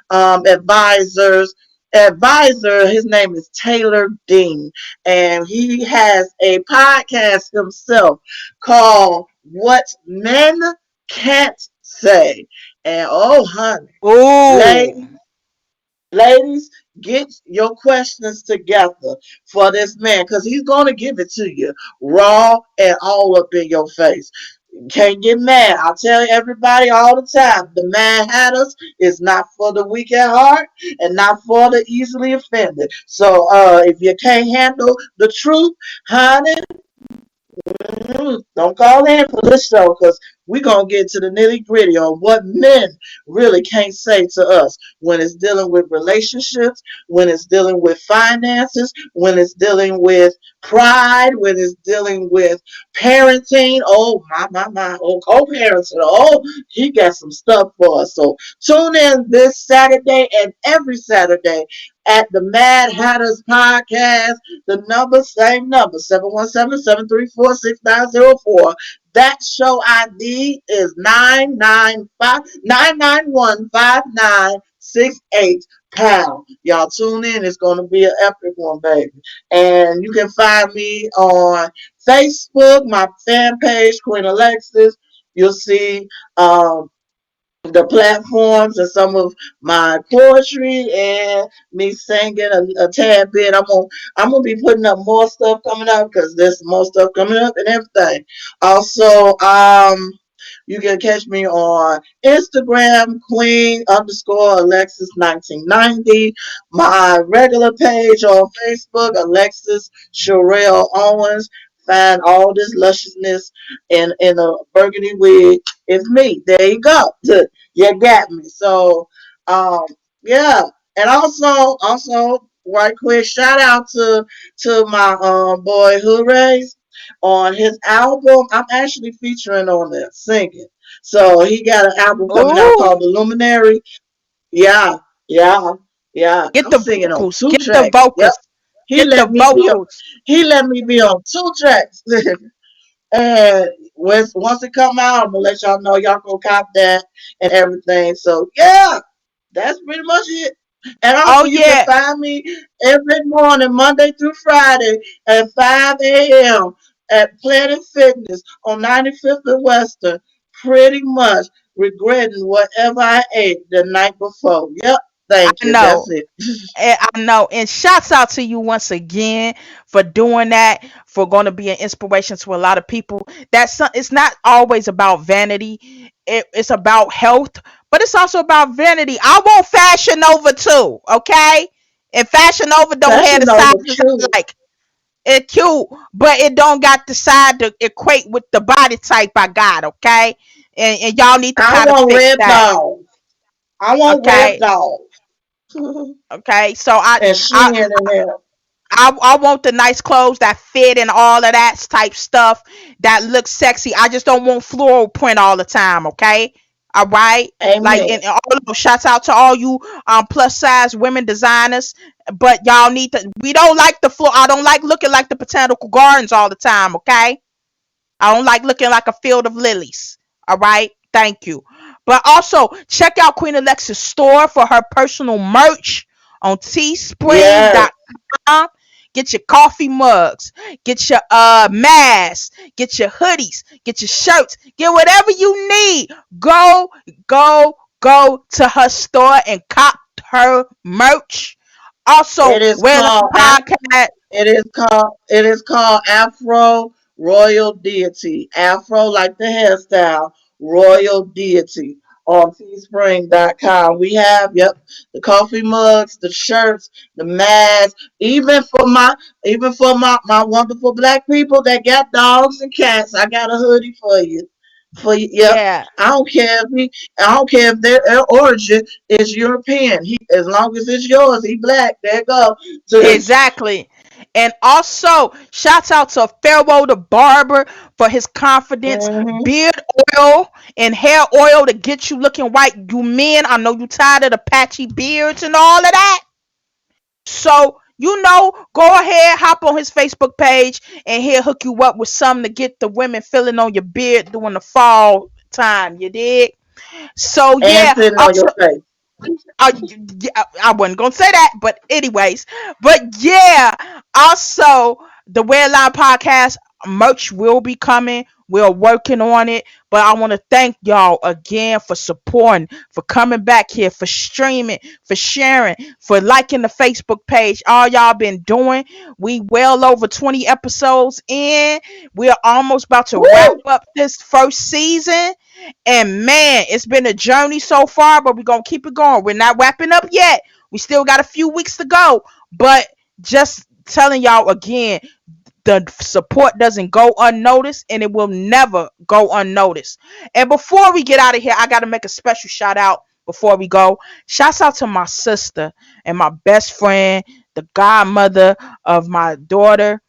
advisor. His name is Taylor Dean, and he has a podcast himself called What Men Can't Say. And oh honey, Ooh. ladies, ladies, get your questions together for this man, because he's going to give it to you raw and all up in your face. Can't get mad. I tell everybody all the time, the Mad Hatters is not for the weak at heart and not for the easily offended. So if you can't handle the truth, honey, don't call in for this show, because we're going to get to the nitty gritty on what men really can't say to us when it's dealing with relationships, when it's dealing with finances, when it's dealing with pride, when it's dealing with parenting. Oh, my. Oh, co-parenting. Oh, he got some stuff for us. So tune in this Saturday and every Saturday at the Mad Hatters Podcast. The number, same number, 717-734-6904. That show ID is 9915968 pound. Y'all tune in. It's going to be an epic one, baby. And you can find me on Facebook, my fan page, Queen Alexis. You'll see the platforms and some of my poetry and me singing a tad bit. I'm gonna be putting up more stuff coming up, because there's more stuff coming up and everything. Also, you can catch me on Instagram, Queen underscore Alexis 1990. My regular page on Facebook, Alexis Sherelle Owens. Find all this lusciousness in a burgundy wig. It's me. There you go. You got me. So, um, yeah. And also right quick, shout out to my boy Hoorays on his album. I'm actually featuring on there singing. So he got an album coming out Ooh, called The Luminary. Yeah, yeah, yeah. get I'm the singing on vocals. two Get the tracks. Yep. vocals. He Get the let me be on vocals. he let me be on two tracks. And once it come out, I'm gonna let y'all know y'all gonna cop that and everything. So yeah, that's pretty much it. And Oh also, you can yeah. find me every morning, Monday through Friday at 5 a.m. at Planet Fitness on 95th and Western, pretty much regretting whatever I ate the night before. Yep, I thank you. That's know. it. I know. And shouts out to you once again for doing that, for going to be an inspiration to a lot of people. It's not always about vanity. It's about health, but it's also about vanity. I want Fashion Nova too, okay? And Fashion Nova don't have Fashion the Nova sizes I too. like. It's cute, but it don't got the side to equate with the body type I got, okay? And y'all need to I kind of want fix red that, dolls. I want red okay? dolls. Okay, so And I Shein in there. I want the nice clothes that fit and all of that type stuff that looks sexy. I just don't want floral print all the time, okay? All right? Like, Amen. and all of those shouts out to all you plus size women designers. But y'all need to, we don't like the floor. I don't like looking like the botanical gardens all the time, okay? I don't like looking like a field of lilies. All right? Thank you. But also check out Queen Alexa's store for her personal merch on Yes. teespring.com. Get your coffee mugs, get your masks, get your hoodies, get your shirts, get whatever you need. Go, go to her store and cop her merch. Also, It is Where's called the podcast? it is called Afro Royal Deity. Afro like the hairstyle, Royal Deity on teespring.com. We have, yep, the coffee mugs, the shirts, the masks, even for my wonderful black people that got dogs and cats. I got a hoodie for you. For you, yep. Yeah, I don't care if their origin is European. As long as it's yours, he black. There you go. exactly. And also, shouts out to Pharaoh the barber for his confidence, Mhm. beard oil and hair oil to get you looking white. You men, I know you tired of the patchy beards and all of that. So, go ahead, hop on his Facebook page, and he'll hook you up with something to get the women feeling on your beard during the fall time. You dig? So, And yeah. sitting on Also, your face. I wasn't gonna say that, but anyways, but yeah. Also, the Redline podcast merch will be coming. We're working on it, but I want to thank y'all again for supporting, for coming back here, for streaming, for sharing, for liking the Facebook page. All y'all been doing. We well over 20 episodes in. We're almost about to wrap Woo! up this first season. And man, it's been a journey so far, but we're gonna keep it going. We're not wrapping up yet. We still got a few weeks to go. But just telling y'all again, the support doesn't go unnoticed and it will never go unnoticed. And before we get out of here, I gotta make a special shout out before we go. Shouts out to my sister and my best friend, the godmother of my daughter,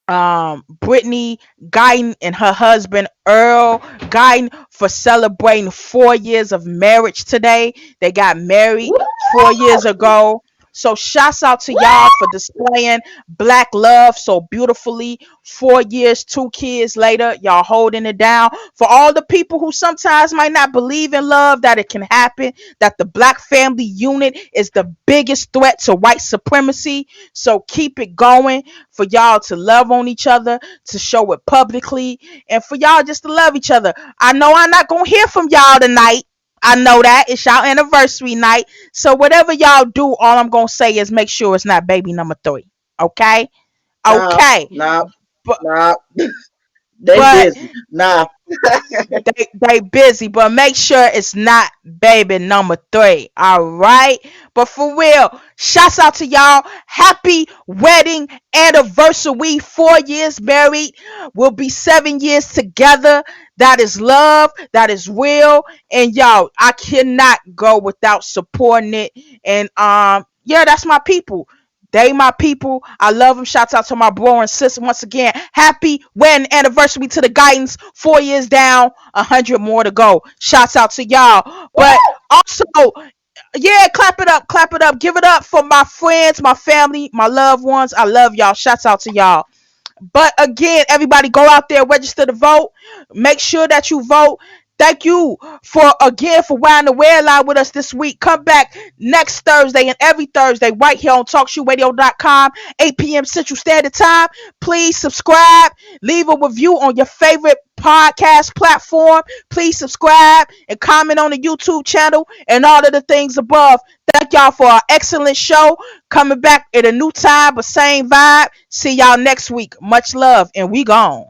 Brittany Guyton, and her husband Earl Guyton, for celebrating 4 years of marriage today. They got married Woo! 4 years ago. So shouts out to y'all for displaying black love so beautifully. 4 years, 2 kids later, y'all holding it down. For all the people who sometimes might not believe in love, that it can happen, that the black family unit is the biggest threat to white supremacy. So keep it going, for y'all to love on each other, to show it publicly, and for y'all just to love each other. I know I'm not gonna hear from y'all tonight. I know that it's y'all anniversary night. So whatever y'all do, all I'm gonna say is make sure it's not baby number 3. Okay? Nah, Okay. nah, But nah. They but busy. Nah. they busy, but make sure it's not baby number 3. All right. But for real, shouts out to y'all. Happy wedding anniversary. 4 years married. We'll be 7 years together. That is love. That is real. And y'all, I cannot go without supporting it. And yeah, that's my people. They my people. I love them. Shouts out to my bro and sis once again. Happy wedding anniversary to the Guidance. 4 years down, 100 more to go. Shouts out to y'all. But also, yeah, clap it up, give it up for my friends, my family, my loved ones. I love y'all. Shouts out to y'all. But again, everybody go out there, register to vote. Make sure that you vote. Thank you for riding the red line with us this week. Come back next Thursday and every Thursday right here on TalkShoeRadio.com, 8 p.m. Central Standard Time. Please subscribe. Leave a review on your favorite podcast platform. Please subscribe and comment on the YouTube channel and all of the things above. Thank y'all for an excellent show. Coming back at a new time, but same vibe. See y'all next week. Much love, and we gone.